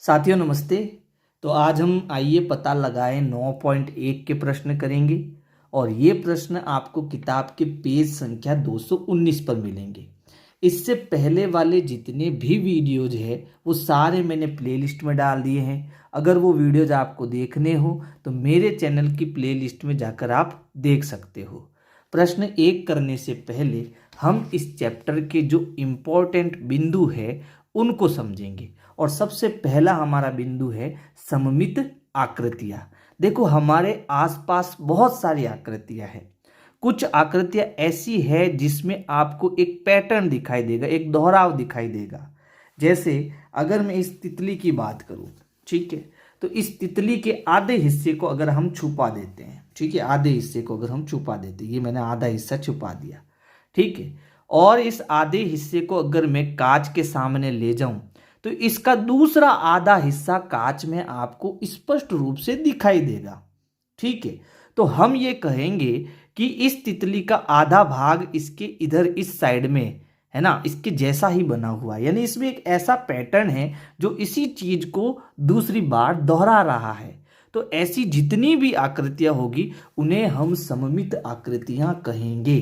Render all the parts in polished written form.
साथियों नमस्ते। तो आज हम आइए पता लगाएं 9.1 के प्रश्न करेंगे और ये प्रश्न आपको किताब के पेज संख्या 219 पर मिलेंगे। इससे पहले वाले जितने भी वीडियोज है वो सारे मैंने प्लेलिस्ट में डाल दिए हैं। अगर वो वीडियोज आपको देखने हो तो मेरे चैनल की प्लेलिस्ट में जाकर आप देख सकते हो। प्रश्न 1 करने से पहले हम इस चैप्टर के जो इम्पोर्टेंट बिंदु है उनको समझेंगे और सबसे पहला हमारा बिंदु है सममित आकृतियां। देखो हमारे आसपास बहुत सारी आकृतियां हैं। कुछ आकृतियां ऐसी है जिसमें आपको एक पैटर्न दिखाई देगा, एक दोहराव दिखाई देगा। जैसे अगर मैं इस तितली की बात करूं, ठीक है, तो इस तितली के आधे हिस्से को अगर हम छुपा देते हैं, ठीक है, आधे हिस्से को अगर हम छुपा देते हैं, ये मैंने आधा हिस्सा छुपा दिया, ठीक है, और इस आधे हिस्से को अगर मैं कांच के सामने ले जाऊं तो इसका दूसरा आधा हिस्सा कांच में आपको स्पष्ट रूप से दिखाई देगा, ठीक है। तो हम ये कहेंगे कि इस तितली का आधा भाग इसके इधर इस साइड में है ना, इसके जैसा ही बना हुआ है, यानी इसमें एक ऐसा पैटर्न है जो इसी चीज को दूसरी बार दोहरा रहा है। तो ऐसी जितनी भी आकृतियां होगी उन्हें हम सममित आकृतियां कहेंगे।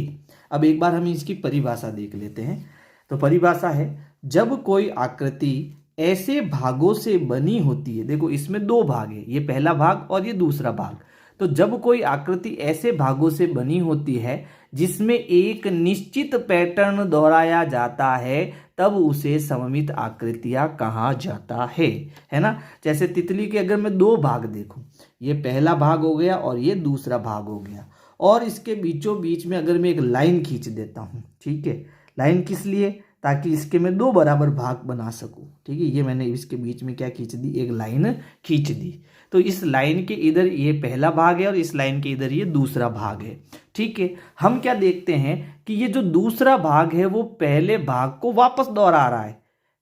अब एक बार हम इसकी परिभाषा देख लेते हैं। तो परिभाषा है, जब कोई आकृति ऐसे भागों से बनी होती है, देखो इसमें दो भाग है, ये पहला भाग और ये दूसरा भाग। तो जब कोई आकृति ऐसे भागों से बनी होती है जिसमें एक निश्चित पैटर्न दोहराया जाता है तब उसे सममित आकृतियां कहा जाता है ना। जैसे तितली के अगर मैं दो भाग देखूं, ये पहला भाग हो गया और ये दूसरा भाग हो गया, और इसके बीचों बीच में अगर मैं एक लाइन खींच देता हूं, ठीक है, लाइन किस लिए, ताकि इसके मैं दो बराबर भाग बना सकूं, ठीक है, ये मैंने इसके बीच में क्या खींच दी, एक लाइन खींच दी। तो इस लाइन के इधर ये पहला भाग है और इस लाइन के इधर ये दूसरा भाग है, ठीक है। हम क्या देखते हैं कि ये जो दूसरा भाग है वो पहले भाग को वापस दोहरा रहा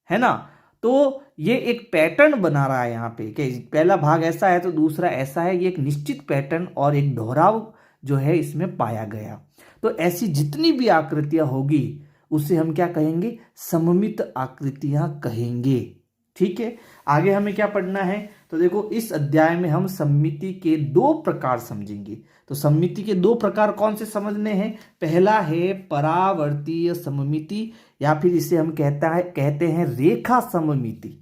है ना। तो ये एक पैटर्न बना रहा है यहाँ पे कि पहला भाग ऐसा है तो दूसरा ऐसा है, ये एक निश्चित पैटर्न और एक दोहराव जो है इसमें पाया गया। तो ऐसी जितनी भी आकृतियां होगी उसे हम क्या कहेंगे, सममित आकृतियां कहेंगे, ठीक है। आगे हमें क्या पढ़ना है, तो देखो इस अध्याय में हम सममिति के दो प्रकार समझेंगे। तो सममिति के दो प्रकार कौन से समझने हैं, पहला है परावर्तीय सममिति या फिर इसे हम कहते हैं रेखा सममिति।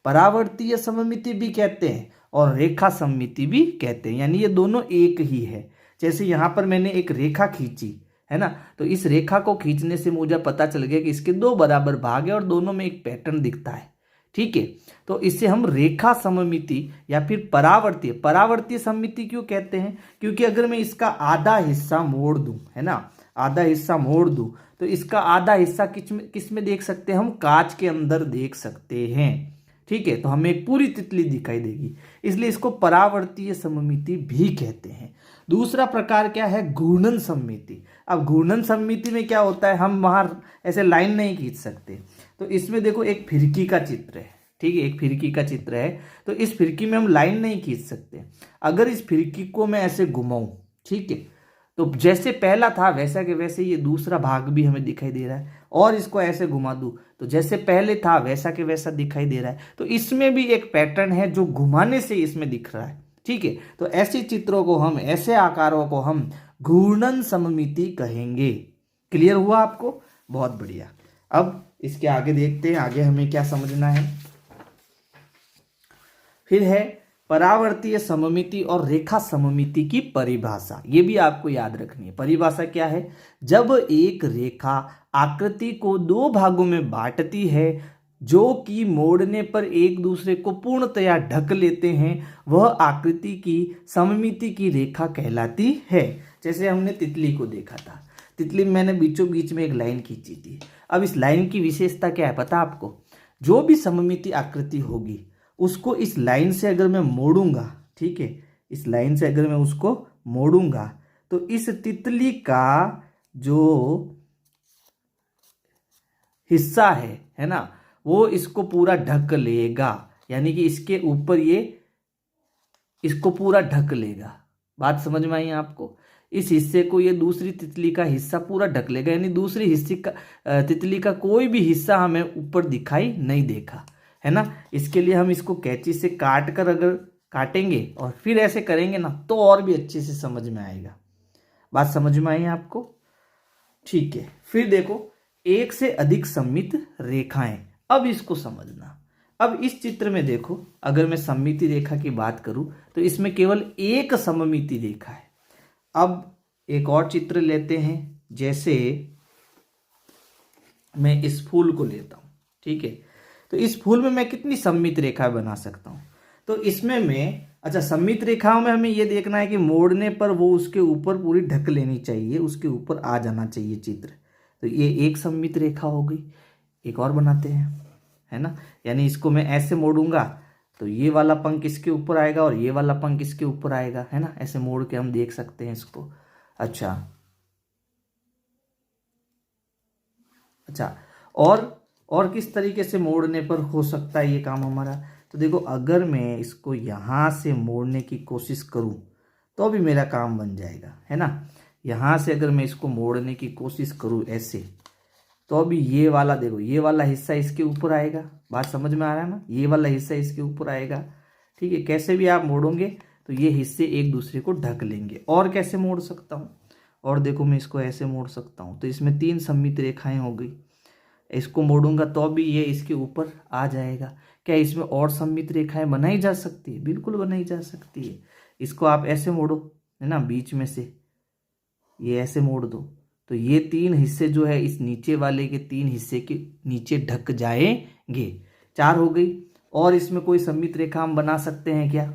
परावर्तीय सममिति भी कहते हैं और रेखा सममिति भी कहते हैं, यानी ये दोनों एक ही है। जैसे यहाँ पर मैंने एक रेखा खींची है ना, तो इस रेखा को खींचने से मुझे पता चल गया कि इसके दो बराबर भाग है और दोनों में एक पैटर्न दिखता है, ठीक है। तो इसे हम रेखा सममिति या फिर परावर्तीय सममिति क्यों कहते हैं, क्योंकि अगर मैं इसका आधा हिस्सा मोड़ दूं, है ना, आधा हिस्सा मोड़ दूं तो इसका आधा हिस्सा किस में देख सकते हैं, हम कांच के अंदर देख सकते हैं, ठीक है। तो हमें एक पूरी तितली दिखाई देगी, इसलिए इसको परावर्तीय सममिति भी कहते हैं। दूसरा प्रकार क्या है, घूर्णन सममिति। अब घूर्णन सममिति में क्या होता है, हम वहां ऐसे लाइन नहीं खींच सकते। तो इसमें देखो एक फिरकी का चित्र है, ठीक है, एक फिरकी का चित्र है, तो इस फिरकी में हम लाइन नहीं खींच सकते। अगर इस फिरकी को मैं ऐसे घुमाऊं, ठीक है, तो जैसे पहला था वैसा के वैसे ये दूसरा भाग भी हमें दिखाई दे रहा है, और इसको ऐसे घुमा दूं तो जैसे पहले था वैसा के वैसा दिखाई दे रहा है। तो इसमें भी एक पैटर्न है जो घुमाने से इसमें दिख रहा है, ठीक है। तो ऐसे चित्रों को हम, ऐसे आकारों को हम घूर्णन सममिति कहेंगे। क्लियर हुआ आपको, बहुत बढ़िया। अब इसके आगे देखते हैं, आगे हमें क्या समझना है। फिर है परावर्तीय सममिति और रेखा सममिति की परिभाषा, ये भी आपको याद रखनी है। परिभाषा क्या है, जब एक रेखा आकृति को दो भागों में बांटती है जो कि मोड़ने पर एक दूसरे को पूर्णतया ढक लेते हैं, वह आकृति की सममिति की रेखा कहलाती है। जैसे हमने तितली को देखा था, तितली में मैंने बीचों बीच में एक लाइन खींची थी। अब इस लाइन की विशेषता क्या है पता आपको, जो भी सममिति आकृति होगी उसको इस लाइन से अगर मैं मोड़ूंगा, ठीक है, इस लाइन से अगर मैं उसको मोड़ूंगा तो इस तितली का जो हिस्सा है ना, वो इसको पूरा ढक लेगा, यानी कि इसके ऊपर ये इसको पूरा ढक लेगा। बात समझ में आई आपको, इस हिस्से को ये दूसरी तितली का हिस्सा पूरा ढक लेगा, यानी दूसरी हिस्से का तितली का कोई भी हिस्सा हमें ऊपर दिखाई नहीं देगा, है ना। इसके लिए हम इसको कैंची से काट कर अगर काटेंगे और फिर ऐसे करेंगे ना तो और भी अच्छे से समझ में आएगा। बात समझ में आई आपको? ठीक है, फिर देखो एक से अधिक सममित रेखाएं। अब इसको समझना। अब इस चित्र में देखो, अगर मैं सममिति रेखा की बात करूं तो इसमें केवल एक सममिति रेखा है। अब एक और चित्र लेते हैं, जैसे मैं इस फूल को लेता हूं, ठीक है। तो इस फूल में मैं कितनी सममित रेखा बना सकता हूं? तो इसमें मैं, अच्छा, सममित रेखाओं में हमें यह देखना है कि मोड़ने पर वो उसके ऊपर पूरी ढक लेनी चाहिए, उसके ऊपर आ जाना चाहिए चित्र। तो ये एक सममित रेखा हो गई। एक और बनाते हैं, है ना। यानी इसको मैं ऐसे मोड़ूंगा तो ये वाला पंख इसके ऊपर आएगा और ये वाला पंख इसके ऊपर आएगा, है ना। ऐसे मोड़ के हम देख सकते हैं इसको। अच्छा अच्छा, और किस तरीके से मोड़ने पर हो सकता है ये काम हमारा? तो देखो, अगर मैं इसको यहाँ से मोड़ने की कोशिश करूँ तो भी मेरा काम बन जाएगा, है ना। यहाँ से अगर मैं इसको मोड़ने की कोशिश करूँ ऐसे, तो अभी ये वाला देखो, ये वाला हिस्सा इसके ऊपर आएगा। बात समझ में आ रहा है ना? ये वाला हिस्सा इसके ऊपर आएगा, ठीक है। कैसे भी आप मोड़ोगे तो ये हिस्से एक दूसरे को ढक लेंगे। और कैसे मोड़ सकता हूँ? और देखो, मैं इसको ऐसे मोड़ सकता हूँ, तो इसमें 3 सममित रेखाएं हो गई। इसको मोड़ूंगा तो भी ये इसके ऊपर आ जाएगा। क्या इसमें और सममित रेखाएं बनाई जा सकती है? बिल्कुल बनाई जा सकती है। इसको आप ऐसे मोड़ो, है ना, बीच में से ये ऐसे मोड़ दो तो ये 3 हिस्से जो है इस नीचे वाले के 3 हिस्से के नीचे ढक जाएंगे। 4 हो गई। और इसमें कोई सममित रेखा हम बना सकते हैं क्या?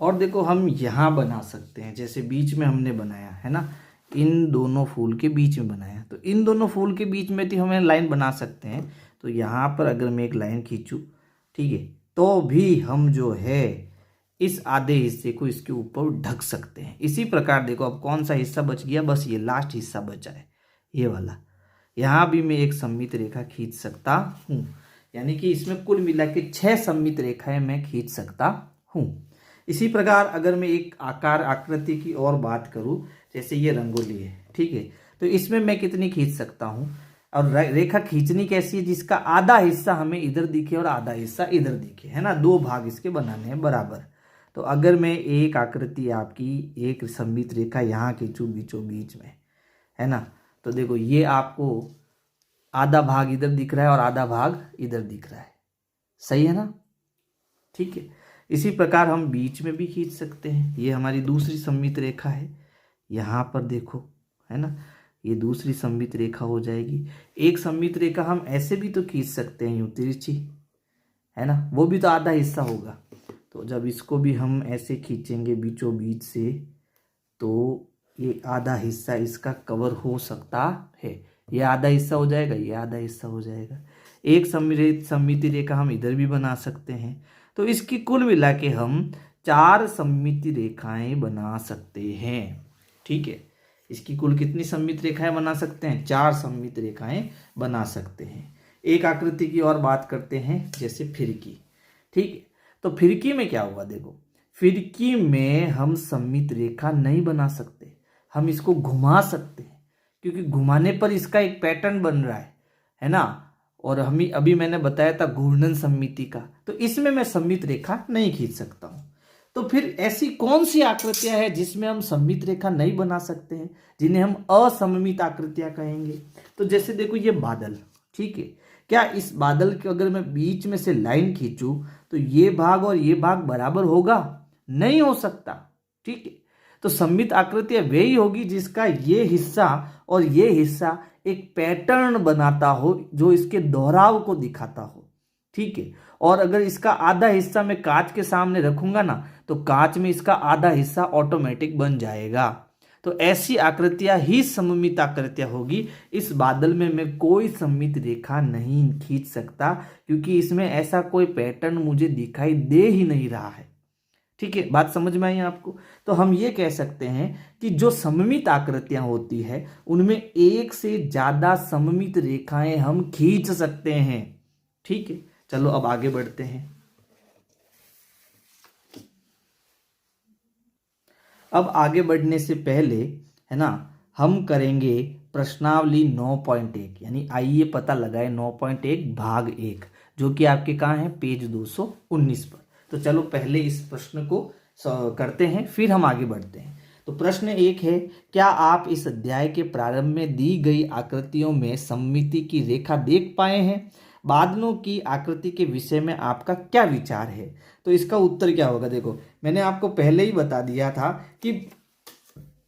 और देखो, हम यहां बना सकते हैं, जैसे बीच में हमने बनाया है ना, इन दोनों फूल के बीच में बनाया, तो इन दोनों फूल के बीच में भी हमें लाइन बना सकते हैं। तो यहाँ पर अगर मैं एक लाइन खींचूं, ठीक है, तो भी हम जो है इस आधे हिस्से को इसके ऊपर ढक सकते हैं। इसी प्रकार देखो, अब कौन सा हिस्सा बच गया? बस ये लास्ट हिस्सा बचा है, ये वाला। यहाँ भी मैं एक सममित रेखा खींच सकता हूँ, यानी कि इसमें कुल मिला के 6 सममित रेखाएं मैं खींच सकता हूँ। इसी प्रकार अगर मैं एक आकार आकृति की और बात करूं, जैसे ये रंगोली है, ठीक है, तो इसमें मैं कितनी खींच सकता हूं? और रेखा खींचनी कैसी है? जिसका आधा हिस्सा हमें इधर दिखे और आधा हिस्सा इधर दिखे, है ना। 2 भाग इसके बनाने हैं बराबर। तो अगर मैं एक आकृति आपकी एक सममित रेखा यहाँ खींचूं बीचों बीच में, है ना, तो देखो ये आपको आधा भाग इधर दिख रहा है और आधा भाग इधर दिख रहा है, सही है ना। ठीक है, इसी प्रकार हम बीच में भी खींच सकते हैं। ये हमारी दूसरी सममित रेखा है, यहाँ पर देखो, है ना, ये दूसरी सममित रेखा हो जाएगी। एक सममित रेखा हम ऐसे भी तो खींच सकते हैं, यूं तिरछी, है ना, वो भी तो आधा हिस्सा होगा। तो जब इसको भी हम ऐसे खींचेंगे बीचों बीच से, तो ये आधा हिस्सा इसका कवर हो सकता है। ये आधा हिस्सा हो जाएगा, ये आधा हिस्सा हो जाएगा। एक सममिति रेखा हम इधर भी बना सकते हैं। तो इसकी कुल मिला के हम 4 सममिति रेखाएं बना सकते हैं, ठीक है। इसकी कुल कितनी सममित रेखाएं बना सकते हैं? 4 सममित रेखाएं बना सकते हैं। एक आकृति की और बात करते हैं, जैसे फिरकी, ठीक है। तो फिरकी में क्या होगा? देखो, फिरकी में हम सममित रेखा नहीं बना सकते, हम इसको घुमा सकते हैं, क्योंकि घुमाने पर इसका एक पैटर्न बन रहा है ना। और हम अभी मैंने बताया था घूर्णन सममिति का, तो इसमें मैं सममित रेखा नहीं खींच सकता हूं। तो फिर ऐसी कौन सी आकृतियां हैं जिसमें हम सममित रेखा नहीं बना सकते हैं, जिन्हें हम असममित आकृतियां कहेंगे? तो जैसे देखो, ये बादल, ठीक है, क्या इस बादल के अगर मैं बीच में से लाइन खींचूं तो ये भाग और ये भाग बराबर होगा? नहीं हो सकता, ठीक है। तो सममित आकृतियां वही होगी जिसका ये हिस्सा और ये हिस्सा एक पैटर्न बनाता हो, जो इसके दोहराव को दिखाता हो, ठीक है। और अगर इसका आधा हिस्सा मैं कांच के सामने रखूंगा ना, तो कांच में इसका आधा हिस्सा ऑटोमेटिक बन जाएगा। तो ऐसी आकृतियां ही सममित आकृतियां होगी। इस बादल में मैं कोई सममित रेखा नहीं खींच सकता, क्योंकि इसमें ऐसा कोई पैटर्न मुझे दिखाई दे ही नहीं रहा है, ठीक है। बात समझ में आई आपको? तो हम ये कह सकते हैं कि जो सममित आकृतियां होती है उनमें एक से ज्यादा सममित रेखाएं हम खींच सकते हैं, ठीक है। चलो अब आगे बढ़ते हैं। अब आगे बढ़ने से पहले, है ना, हम करेंगे प्रश्नावली 9.1 यानी आइए पता लगाए 9.1 भाग 1, जो कि आपके कहाँ है, पेज 219 पर। तो चलो पहले इस प्रश्न को करते हैं, फिर हम आगे बढ़ते हैं। तो प्रश्न 1 है, क्या आप इस अध्याय के प्रारंभ में दी गई आकृतियों में सममिति की रेखा देख पाए हैं? बादलों की आकृति के विषय में आपका क्या विचार है? तो इसका उत्तर क्या होगा? देखो, मैंने आपको पहले ही बता दिया था कि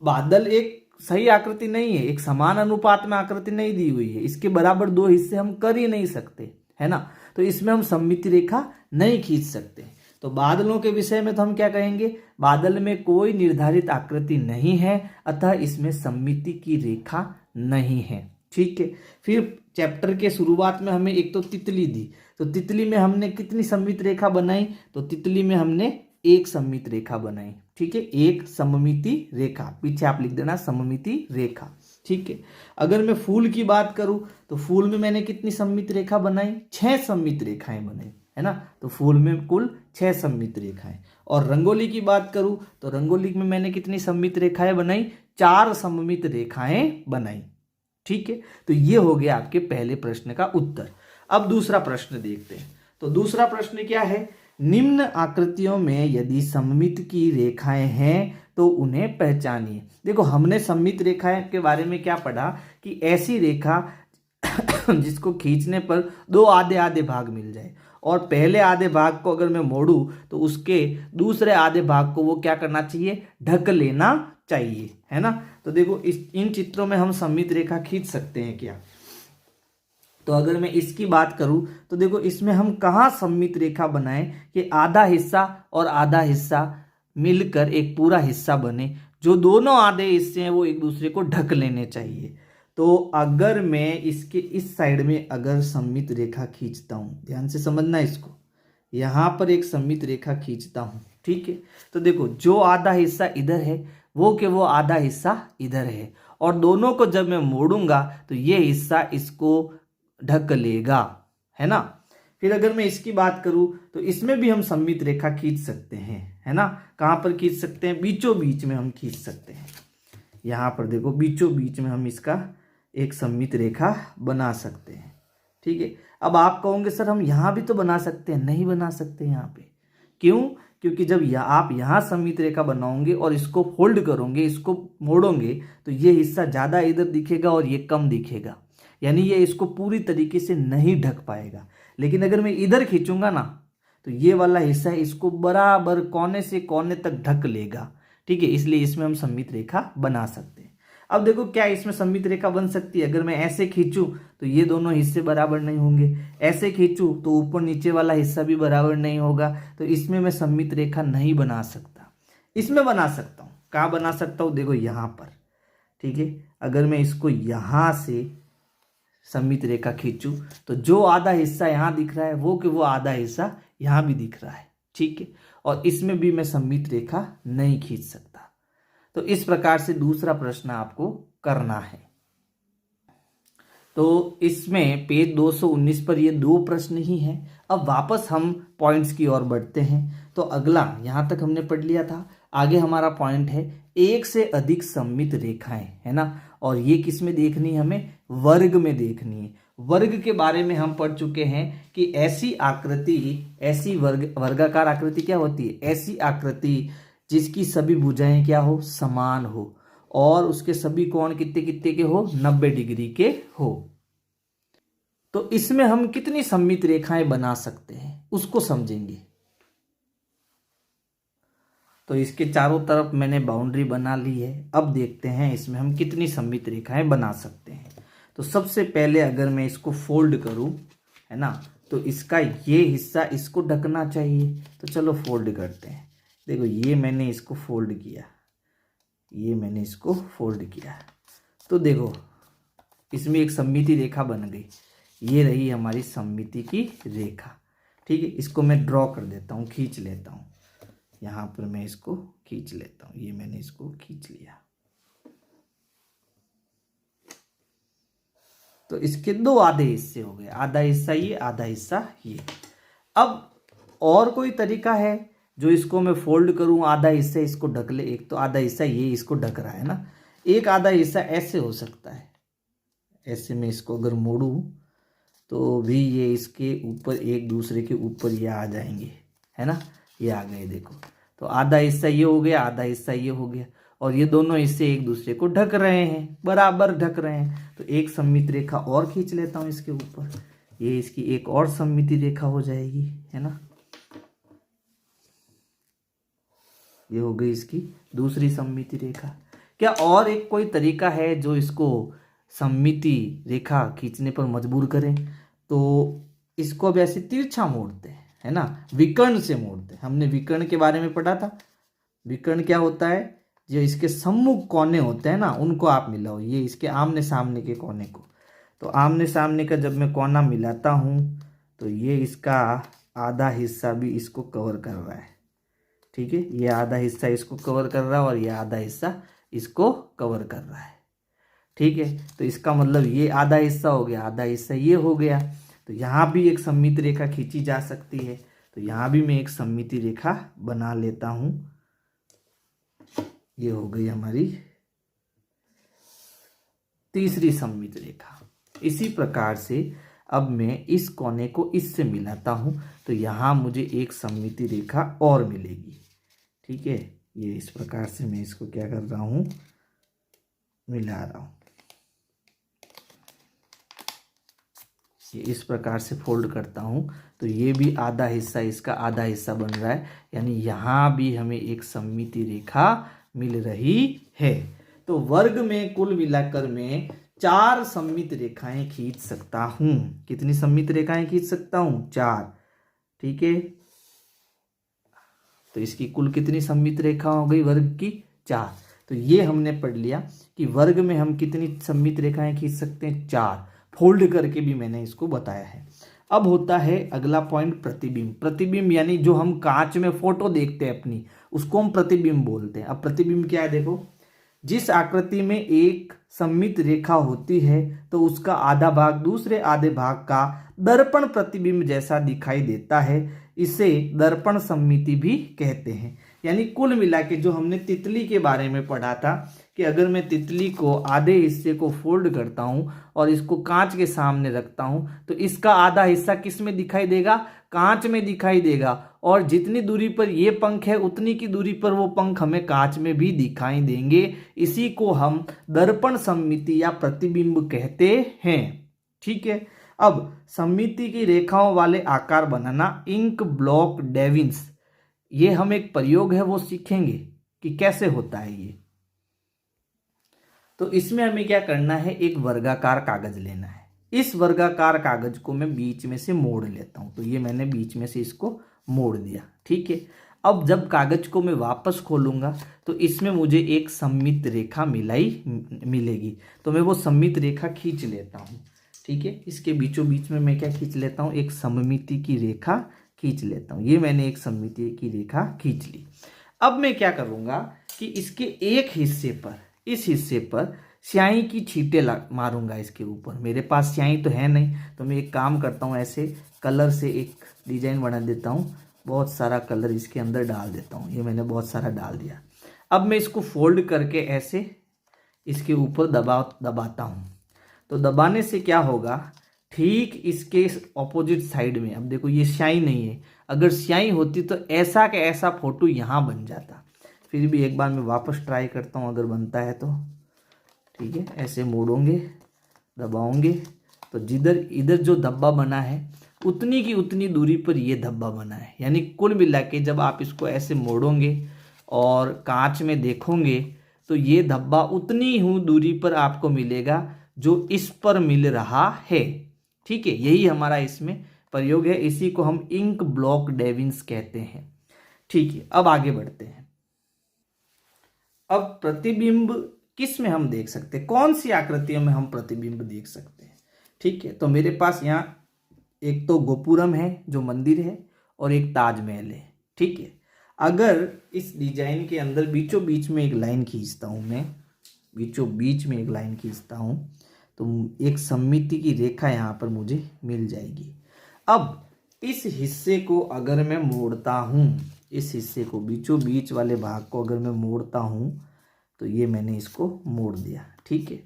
बादल एक सही आकृति नहीं है, एक समान अनुपात में आकृति नहीं दी हुई है, इसके बराबर दो हिस्से हम कर ही नहीं सकते, है ना। तो इसमें हम सममिति रेखा नहीं खींच सकते। तो बादलों के विषय में तो हम क्या कहेंगे, बादल में कोई निर्धारित आकृति नहीं है, अतः इसमें सममिति की रेखा नहीं है। ठीक है। फिर चैप्टर के शुरुआत में हमें एक तो तितली दी, तो तितली में हमने कितनी सममित रेखा बनाई? तो तितली में हमने एक सममित रेखा बनाई। ठीक है, एक सममिति रेखा, पीछे आप लिख देना सममिति रेखा। ठीक है। अगर मैं फूल की बात करूं तो फूल में मैंने कितनी सममित रेखा बनाई? 6 सममित रेखाएं बनाई, है ना। तो फूल में कुल 6 सममित रेखाएं। और रंगोली की बात करूं तो रंगोली में मैंने कितनी सममित रेखाएं बनाई? 4 सममित रेखाएं बनाई। ठीक है। तो ये हो गया आपके पहले प्रश्न का उत्तर। अब दूसरा प्रश्न देखते हैं। तो दूसरा प्रश्न क्या है? निम्न आकृतियों में यदि सममित की रेखाएं हैं तो उन्हें पहचानिए। देखो, हमने सममित रेखाएं के बारे में क्या पढ़ा कि ऐसी रेखा जिसको खींचने पर 2 आधे आधे भाग मिल जाए, और पहले आधे भाग को अगर मैं मोड़ूं तो उसके दूसरे आधे भाग को वो क्या करना चाहिए? ढक लेना चाहिए, है ना। तो देखो, इन चित्रों में हम सममित रेखा खींच सकते हैं क्या? तो अगर मैं इसकी बात करूं तो देखो, इसमें हम कहाँ सममित रेखा बनाएं कि आधा हिस्सा और आधा हिस्सा मिलकर एक पूरा हिस्सा बने, जो दोनों आधे हिस्से हैं वो एक दूसरे को ढक लेने चाहिए। तो अगर मैं इसके इस साइड में अगर सममित रेखा खींचता हूं, ध्यान से समझना इसको, यहां पर एक सममित रेखा खींचता हूं, ठीक है। तो देखो, जो आधा हिस्सा इधर है वो आधा हिस्सा इधर है, और दोनों को जब मैं मोड़ूंगा तो ये हिस्सा इसको ढक लेगा, है ना। फिर अगर मैं इसकी बात करूं तो इसमें भी हम सममित रेखा खींच सकते हैं, है ना। कहां पर खींच सकते हैं? बीचों बीच में हम खींच सकते हैं। यहां पर देखो, बीचों बीच में हम इसका एक सममित रेखा बना सकते हैं। ठीक है। अब आप कहोगे सर हम यहां भी तो बना सकते हैं। नहीं बना सकते यहां पे। क्यों? क्योंकि जब आप यहां सममित रेखा बनाओगे और इसको फोल्ड करोगे, इसको मोड़ोगे, तो ये हिस्सा ज्यादा इधर दिखेगा और ये कम दिखेगा, यानी ये इसको पूरी तरीके से नहीं ढक पाएगा। लेकिन अगर मैं इधर खींचूंगा ना, तो ये वाला हिस्सा इसको बराबर कोने से कोने तक ढक लेगा। ठीक है, इसलिए इसमें हम सममित रेखा बना सकते हैं। अब देखो, क्या इसमें सममित रेखा बन सकती है? अगर मैं ऐसे खींचूं तो ये दोनों हिस्से बराबर नहीं होंगे, ऐसे खींचूं तो ऊपर नीचे वाला हिस्सा भी बराबर नहीं होगा, तो इसमें मैं सममित रेखा नहीं बना सकता। इसमें बना सकता हूं। कहाँ बना सकता हूं? देखो, यहां पर। ठीक है, अगर मैं इसको यहां से सममित रेखा खींचूं तो जो आधा हिस्सा यहां दिख रहा है वो आधा हिस्सा यहां भी दिख रहा है। ठीक है, और इसमें भी मैं सममित रेखा नहीं खींच सकता। तो इस प्रकार से दूसरा प्रश्न आपको करना है। तो इसमें पेज 219 पर ये 2 प्रश्न ही हैं। अब वापस हम पॉइंट्स की ओर बढ़ते हैं। तो अगला यहां तक हमने पढ़ लिया था। आगे हमारा पॉइंट है एक से अधिक सममित रेखाएं, है ना। और ये किस में देखनी है? हमें वर्ग में देखनी है। वर्ग के बारे में हम पढ़ चुके हैं कि ऐसी आकृति, ऐसी वर्गाकार आकृति क्या होती है? ऐसी आकृति जिसकी सभी भुजाएं क्या हो? समान हो, और उसके सभी कोण कितने कितने के हो? 90 डिग्री के हो। तो इसमें हम कितनी सममित रेखाएं बना सकते हैं उसको समझेंगे। तो इसके चारों तरफ मैंने बाउंड्री बना ली है। अब देखते हैं इसमें हम कितनी सममित रेखाएं बना सकते हैं। तो सबसे पहले अगर मैं इसको फोल्ड करूं, है ना, तो इसका ये हिस्सा इसको ढकना चाहिए। तो चलो फोल्ड करते हैं। देखो, ये मैंने इसको फोल्ड किया, ये मैंने इसको फोल्ड किया। तो देखो, इसमें एक सममिति रेखा बन गई। ये रही हमारी सममिति की रेखा। ठीक है, इसको मैं ड्रॉ कर देता हूँ, खींच लेता हूँ। यहाँ पर मैं इसको खींच लेता हूँ। ये मैंने इसको खींच लिया। तो इसके 2 आधे हिस्से हो गए, आधा हिस्सा ये, आधा हिस्सा ये। अब और कोई तरीका है जो इसको मैं फोल्ड करूं, आधा हिस्सा इसको ढक ले? एक तो आधा हिस्सा ये इसको ढक रहा है ना, एक आधा हिस्सा ऐसे हो सकता है। ऐसे में इसको अगर मोड़ूं तो भी ये इसके ऊपर एक दूसरे के ऊपर ये आ जाएंगे, है ना। ये आ गए देखो। तो आधा हिस्सा ये हो गया, आधा हिस्सा ये हो गया, और ये दोनों हिस्से एक दूसरे को ढक रहे हैं, बराबर ढक रहे हैं। तो एक सममित रेखा और खींच लेता हूँ इसके ऊपर, ये इसकी एक और सममित रेखा हो जाएगी, है ना। ये हो गई इसकी दूसरी सममिति रेखा। क्या और एक कोई तरीका है जो इसको सममिति रेखा खींचने पर मजबूर करें? तो इसको अब ऐसे तिरछा मोड़ते हैं, है ना, विकर्ण से मोड़ते हैं। हमने विकर्ण के बारे में पढ़ा था। विकर्ण क्या होता है? जो इसके सम्मुख कोने होते हैं ना, उनको आप मिलाओ, ये इसके आमने सामने के कोने को। तो आमने सामने का जब मैं कोना मिलाता हूँ तो ये इसका आधा हिस्सा भी इसको कवर कर रहा है, ठीक है। ये आधा हिस्सा इसको कवर कर रहा है और ये आधा हिस्सा इसको कवर कर रहा है, ठीक है। तो इसका मतलब ये आधा हिस्सा हो गया, आधा हिस्सा ये हो गया। तो यहाँ भी एक सममित रेखा खींची जा सकती है। तो यहाँ भी मैं एक सममिति रेखा बना लेता हूँ। ये हो गई हमारी तीसरी सममित रेखा। इसी प्रकार से अब मैं इस कोने को इससे मिलाता हूँ तो यहाँ मुझे एक सममिति रेखा और मिलेगी, ठीक है। ये इस प्रकार से मैं इसको क्या कर रहा हूँ, मिला रहा हूँ। ये इस प्रकार से फोल्ड करता हूँ तो ये भी आधा हिस्सा इसका आधा हिस्सा बन रहा है, यानी यहाँ भी हमें एक सममिति रेखा मिल रही है। तो वर्ग में कुल मिलाकर मैं 4 सममित रेखाएं खींच सकता हूँ। कितनी सममित रेखाएं खींच सकता हूँ? 4, ठीक है। तो इसकी कुल कितनी सममित रेखा हो गई वर्ग की? 4। तो ये हमने पढ़ लिया कि वर्ग में हम कितनी सममित रेखाएं खींच सकते हैं? 4। फोल्ड करके भी मैंने इसको बताया है। अब होता है अगला पॉइंट प्रतिबिंब। प्रतिबिंब यानी जो हम कांच में फोटो देखते हैं अपनी, उसको हम प्रतिबिंब बोलते हैं। अब प्रतिबिंब क्या है? देखो, जिस आकृति में एक सममित रेखा होती है तो उसका आधा भाग दूसरे आधे भाग का दर्पण प्रतिबिंब जैसा दिखाई देता है, इसे दर्पण सममिति भी कहते हैं। यानी कुल मिला के जो हमने तितली के बारे में पढ़ा था कि अगर मैं तितली को आधे हिस्से को फोल्ड करता हूं और इसको कांच के सामने रखता हूं तो इसका आधा हिस्सा किस में दिखाई देगा? कांच में दिखाई देगा, और जितनी दूरी पर ये पंख है उतनी की दूरी पर वो पंख हमें कांच में भी दिखाई देंगे। इसी को हम दर्पण सममिति या प्रतिबिंब कहते हैं, ठीक है। अब सममिति की रेखाओं वाले आकार बनाना, इंक ब्लॉक डेविन्स, ये हम एक प्रयोग है वो सीखेंगे कि कैसे होता है ये। तो इसमें हमें क्या करना है, एक वर्गाकार कागज लेना है। इस वर्गाकार कागज को मैं बीच में से मोड़ लेता हूं। तो ये मैंने बीच में से इसको मोड़ दिया, ठीक है। अब जब कागज को मैं वापस खोलूंगा तो इसमें मुझे एक सममित रेखा मिलेगी। तो मैं वो सममित रेखा खींच लेता हूँ, ठीक है। इसके बीचों बीच में मैं क्या खींच लेता हूँ? एक सममिति की रेखा खींच लेता हूँ। ये मैंने एक सममिति की रेखा खींच ली। अब मैं क्या करूँगा कि इसके एक हिस्से पर, इस हिस्से पर स्याही की छींटे मारूंगा इसके ऊपर। मेरे पास स्याही तो है नहीं, तो मैं एक काम करता हूँ, ऐसे कलर से एक डिजाइन बना देता हूँ। बहुत सारा कलर इसके अंदर डाल देता हूँ। ये मैंने बहुत सारा डाल दिया। अब मैं इसको फोल्ड करके ऐसे इसके ऊपर दबाता हूँ। तो दबाने से क्या होगा, ठीक इसके ऑपोजिट साइड में, अब देखो ये स्याही नहीं है, अगर स्याही होती तो ऐसा का ऐसा फोटो यहाँ बन जाता। फिर भी एक बार मैं वापस ट्राई करता हूँ, अगर बनता है तो, ठीक है। ऐसे मोड़ोगे, दबाओगे, तो जिधर इधर जो धब्बा बना है उतनी की उतनी दूरी पर ये धब्बा बना है। यानी कुल मिला के जब आप इसको ऐसे मोड़ोगे और कांच में देखोगे तो ये धब्बा उतनी ही दूरी पर आपको मिलेगा जो इस पर मिल रहा है, ठीक है। यही हमारा इसमें प्रयोग है। इसी को हम इंक ब्लॉक डेविन्स कहते हैं, ठीक है। अब आगे बढ़ते हैं। अब प्रतिबिंब किस में हम देख सकते हैं, कौन सी आकृतियों में हम प्रतिबिंब देख सकते हैं, ठीक है। तो मेरे पास यहाँ एक तो गोपुरम है जो मंदिर है, और एक ताजमहल है, ठीक है। अगर इस डिजाइन के अंदर बीचों बीच में एक लाइन खींचता हूँ मैं, बीचों बीच में एक लाइन खींचता हूँ तो एक सममिति की रेखा यहाँ पर मुझे मिल जाएगी। अब इस हिस्से को अगर मैं मोड़ता हूँ, इस हिस्से को बीचों बीच वाले भाग को अगर मैं मोड़ता हूँ तो ये मैंने इसको मोड़ दिया, ठीक है।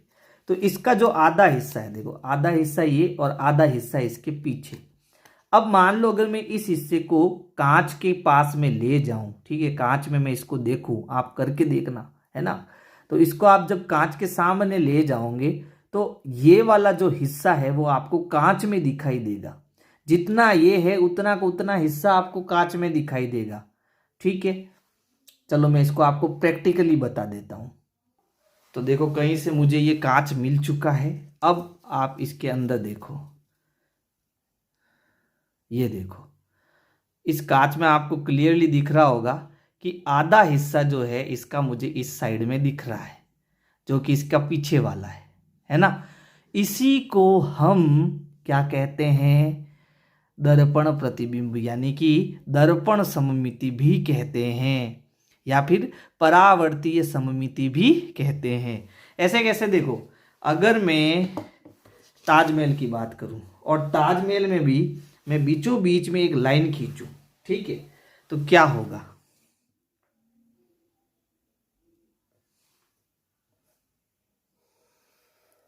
तो इसका जो आधा हिस्सा है, देखो आधा हिस्सा ये और आधा हिस्सा इसके पीछे। अब मान लो अगर मैं इस हिस्से को कांच के पास में ले जाऊं, ठीक है, कांच में मैं इसको देखूं, आप करके देखना, है ना। तो इसको आप जब कांच के सामने ले जाओगे तो ये वाला जो हिस्सा है वो आपको कांच में दिखाई देगा। जितना ये है उतना का उतना हिस्सा आपको कांच में दिखाई देगा, ठीक है। चलो मैं इसको आपको प्रैक्टिकली बता देता हूं। तो देखो कहीं से मुझे ये कांच मिल चुका है। अब आप इसके अंदर देखो, ये देखो इस कांच में आपको क्लियरली दिख रहा होगा कि आधा हिस्सा जो है इसका मुझे इस साइड में दिख रहा है, जो कि इसका पीछे वाला है ना। इसी को हम क्या कहते हैं, दर्पण प्रतिबिंब, यानी कि दर्पण सममिति भी कहते हैं, या फिर परावर्तीय सममिति भी कहते हैं। ऐसे कैसे, देखो अगर मैं ताजमहल की बात करूं और ताजमहल में भी मैं बीचों बीच में एक लाइन खींचूं, ठीक है, तो क्या होगा,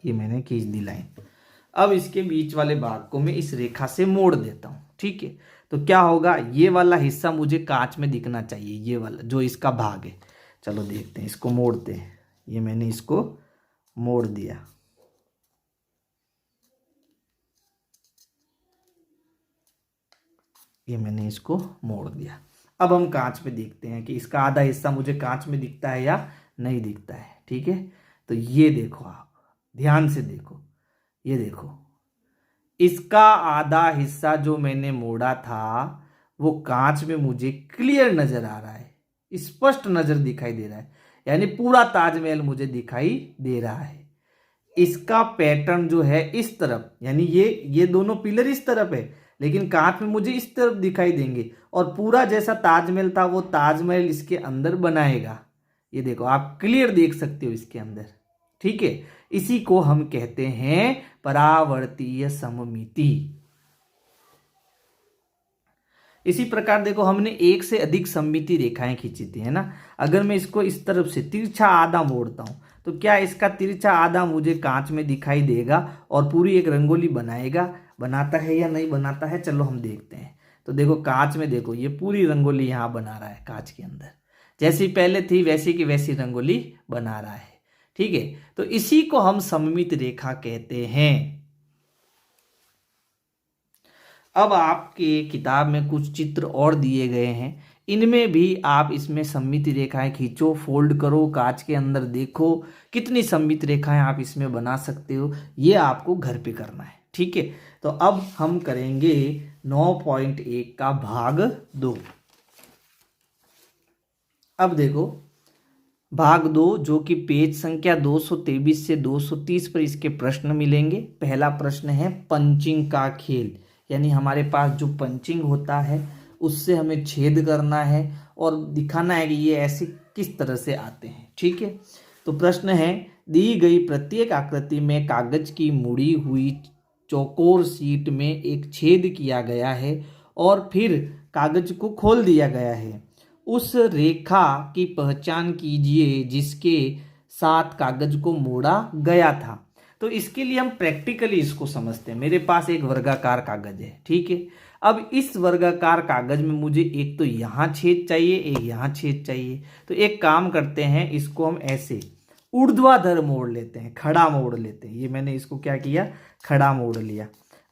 ये मैंने खींच दी लाइन। अब इसके बीच वाले भाग को मैं इस रेखा से मोड़ देता हूं, ठीक है, तो क्या होगा, ये वाला हिस्सा मुझे कांच में दिखना चाहिए, ये वाला जो इसका भाग है। चलो देखते हैं, इसको मोड़ते हैं। ये मैंने इसको मोड़ दिया, ये मैंने इसको मोड़ दिया। अब हम कांच में देखते हैं कि इसका आधा हिस्सा मुझे कांच में दिखता है या नहीं दिखता है, ठीक है। तो ये देखो, आप ध्यान से देखो, ये देखो इसका आधा हिस्सा जो मैंने मोड़ा था वो कांच में मुझे क्लियर नजर आ रहा है, स्पष्ट नजर दिखाई दे रहा है, यानी पूरा ताजमहल मुझे दिखाई दे रहा है। इसका पैटर्न जो है इस तरफ, यानी ये दोनों पिलर इस तरफ है, लेकिन कांच में मुझे इस तरफ दिखाई देंगे, और पूरा जैसा ताजमहल था वो ताजमहल इसके अंदर बनाएगा। ये देखो आप क्लियर देख सकते हो इसके अंदर, ठीक है। इसी को हम कहते हैं परावर्तीय सममिति। इसी प्रकार देखो हमने एक से अधिक सममिति रेखाएं खींची थी, है ना। अगर मैं इसको इस तरफ से तिरछा आधा मोड़ता हूं तो क्या इसका तिरछा आधा मुझे कांच में दिखाई देगा और पूरी एक रंगोली बनाता है या नहीं बनाता है, चलो हम देखते हैं। तो देखो कांच में देखो ये पूरी रंगोली यहां बना रहा है, कांच के अंदर जैसी पहले थी वैसी की वैसी रंगोली बना रहा है, ठीक है। तो इसी को हम सममित रेखा कहते हैं। अब आपके किताब में कुछ चित्र और दिए गए हैं, इनमें भी आप इसमें सममित रेखाएं खींचो, फोल्ड करो, कांच के अंदर देखो कितनी सममित रेखाएं आप इसमें बना सकते हो। ये आपको घर पे करना है, ठीक है। तो अब हम करेंगे 9.1 का भाग 2। अब देखो भाग 2 जो कि पेज संख्या 223 से 230 पर इसके प्रश्न मिलेंगे। पहला प्रश्न है पंचिंग का खेल, यानी हमारे पास जो पंचिंग होता है उससे हमें छेद करना है और दिखाना है कि ये ऐसे किस तरह से आते हैं, ठीक है। तो प्रश्न है, दी गई प्रत्येक आकृति में कागज की मुड़ी हुई चौकोर शीट में एक छेद किया गया है और फिर कागज को खोल दिया गया है। उस रेखा की पहचान कीजिए जिसके साथ कागज को मोड़ा गया था। तो इसके लिए हम प्रैक्टिकली इसको समझते हैं। मेरे पास एक वर्गाकार कागज है, ठीक है। अब इस वर्गाकार कागज में मुझे एक तो यहाँ छेद चाहिए, एक यहाँ छेद चाहिए। तो एक काम करते हैं, इसको हम ऐसे ऊर्ध्वाधर मोड़ लेते हैं, खड़ा मोड़ लेते हैं। ये मैंने इसको क्या किया, खड़ा मोड़ लिया।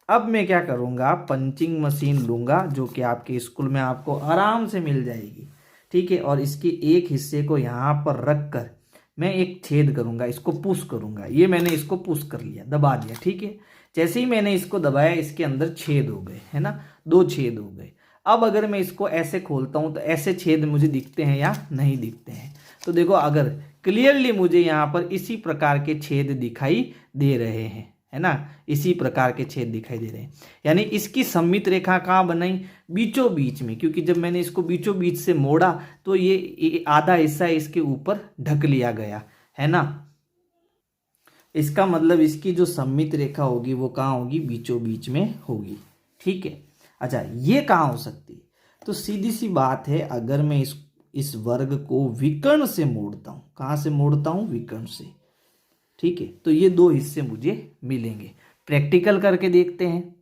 अब मैं क्या करूँगा, पंचिंग मशीन लूँगा जो कि आपके स्कूल में आपको आराम से मिल जाएगी, ठीक है। और इसके एक हिस्से को यहाँ पर रख कर मैं एक छेद करूँगा, इसको पुश करूँगा। ये मैंने इसको पुश कर लिया, दबा दिया, ठीक है। जैसे ही मैंने इसको दबाया इसके अंदर छेद हो गए, है ना, 2 छेद हो गए। अब अगर मैं इसको ऐसे खोलता हूँ तो ऐसे छेद मुझे दिखते हैं या नहीं दिखते हैं। तो देखो अगर क्लियरली मुझे यहाँ पर इसी प्रकार के छेद दिखाई दे रहे हैं, है ना, इसी प्रकार के छेद दिखाई दे रहे हैं। यानी इसकी सममित रेखा कहाँ बनाई, बीचों बीच में, क्योंकि जब मैंने इसको बीचों बीच से मोड़ा तो ये आधा हिस्सा इसके ऊपर ढक लिया गया, है ना। इसका मतलब इसकी जो सममित रेखा होगी वो कहाँ होगी, बीचों बीच में होगी, ठीक है। अच्छा ये कहाँ हो सकती है, तो सीधी सी बात है, अगर मैं इस वर्ग को विकर्ण से मोड़ता हूँ, कहाँ से मोड़ता हूँ, विकर्ण से, ठीक है, तो ये 2 हिस्से मुझे मिलेंगे। प्रैक्टिकल करके देखते हैं।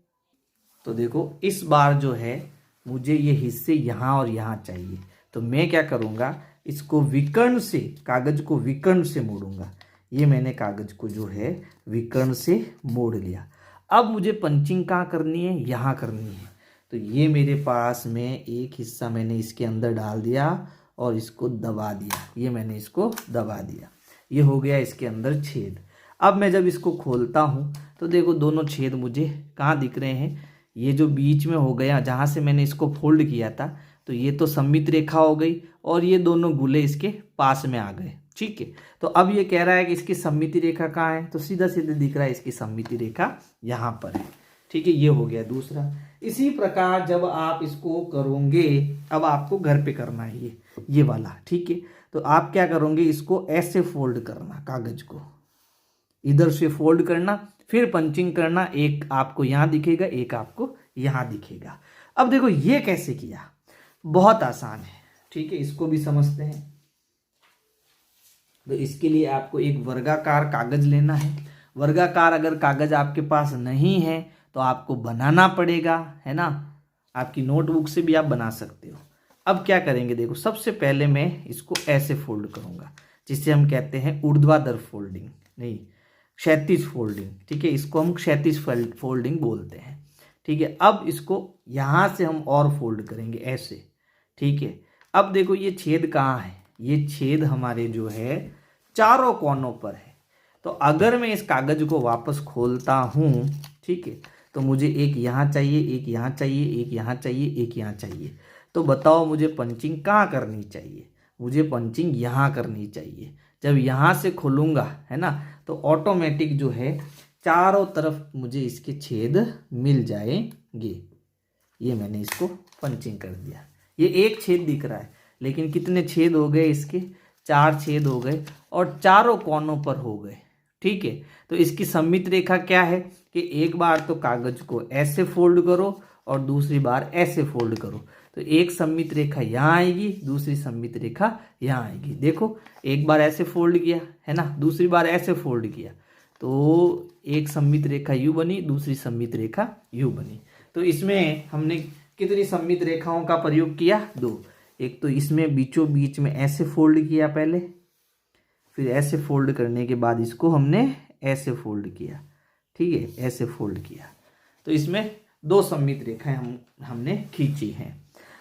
तो देखो इस बार जो है मुझे ये हिस्से यहाँ और यहाँ चाहिए, तो मैं क्या करूँगा, इसको विकर्ण से, कागज को विकर्ण से मोड़ूंगा। ये मैंने कागज को जो है विकर्ण से मोड़ लिया। अब मुझे पंचिंग कहाँ करनी है, यहाँ करनी है। तो ये मेरे पास में एक हिस्सा मैंने इसके अंदर डाल दिया और इसको दबा दिया। ये मैंने इसको दबा दिया, ये हो गया इसके अंदर छेद। अब मैं जब इसको खोलता हूँ तो देखो दोनों छेद मुझे कहाँ दिख रहे हैं, ये जो बीच में हो गया जहाँ से मैंने इसको फोल्ड किया था, तो ये तो सममित रेखा हो गई और ये दोनों गुले इसके पास में आ गए। ठीक है, तो अब ये कह रहा है कि इसकी सममिति रेखा कहाँ है, तो सीधा सीधा दिख रहा है इसकी सममिति रेखा यहाँ पर है। ठीक है, ये हो गया दूसरा। इसी प्रकार जब आप इसको करोगे, अब आपको घर पे करना है ये वाला। ठीक है, तो आप क्या करोगे, इसको ऐसे फोल्ड करना, कागज को इधर से फोल्ड करना, फिर पंचिंग करना। एक आपको यहाँ दिखेगा, एक आपको यहाँ दिखेगा। अब देखो ये कैसे किया, बहुत आसान है। ठीक है, इसको भी समझते हैं। तो इसके लिए आपको एक वर्गाकार कागज लेना है। वर्गाकार अगर कागज आपके पास नहीं है तो आपको बनाना पड़ेगा, है ना। आपकी नोटबुक से भी आप बना सकते हो। अब क्या करेंगे, देखो सबसे पहले मैं इसको ऐसे फोल्ड करूंगा, जिसे हम कहते हैं ऊर्ध्वाधर फोल्डिंग, नहीं क्षैतिज फोल्डिंग। ठीक है, इसको हम क्षैतिज फोल्डिंग बोलते हैं। ठीक है, अब इसको यहाँ से हम और फोल्ड करेंगे ऐसे। ठीक है, अब देखो ये छेद कहाँ है, ये छेद हमारे जो है चारों कोनों पर है। तो अगर मैं इस कागज को वापस खोलता हूँ, ठीक है, तो मुझे एक यहाँ चाहिए, एक यहाँ चाहिए, एक यहाँ चाहिए, एक यहाँ चाहिए। तो बताओ मुझे पंचिंग कहाँ करनी चाहिए, मुझे पंचिंग यहाँ करनी चाहिए। जब यहाँ से खोलूँगा, है ना, तो ऑटोमेटिक जो है चारों तरफ मुझे इसके छेद मिल जाएंगे। ये मैंने इसको पंचिंग कर दिया। ये एक छेद दिख रहा है, लेकिन कितने छेद हो गए इसके, 4 छेद हो गए और चारों कोनों पर हो गए। ठीक है, तो इसकी सममित रेखा क्या है कि एक बार तो कागज को ऐसे फोल्ड करो और दूसरी बार ऐसे फोल्ड करो। तो एक सममित रेखा यहाँ आएगी, दूसरी सममित रेखा यहाँ आएगी। देखो एक बार ऐसे फोल्ड किया, है ना, दूसरी बार ऐसे फोल्ड किया, तो एक सममित रेखा यू बनी, दूसरी सममित रेखा यू बनी। तो इसमें हमने कितनी सममित रेखाओं का प्रयोग किया, 2। एक तो इसमें बीचों बीच में ऐसे फोल्ड किया पहले, फिर ऐसे फोल्ड करने के बाद इसको हमने ऐसे फोल्ड किया। ठीक है, ऐसे फोल्ड किया, तो इसमें 2 सममित रेखाएं हमने खींची हैं।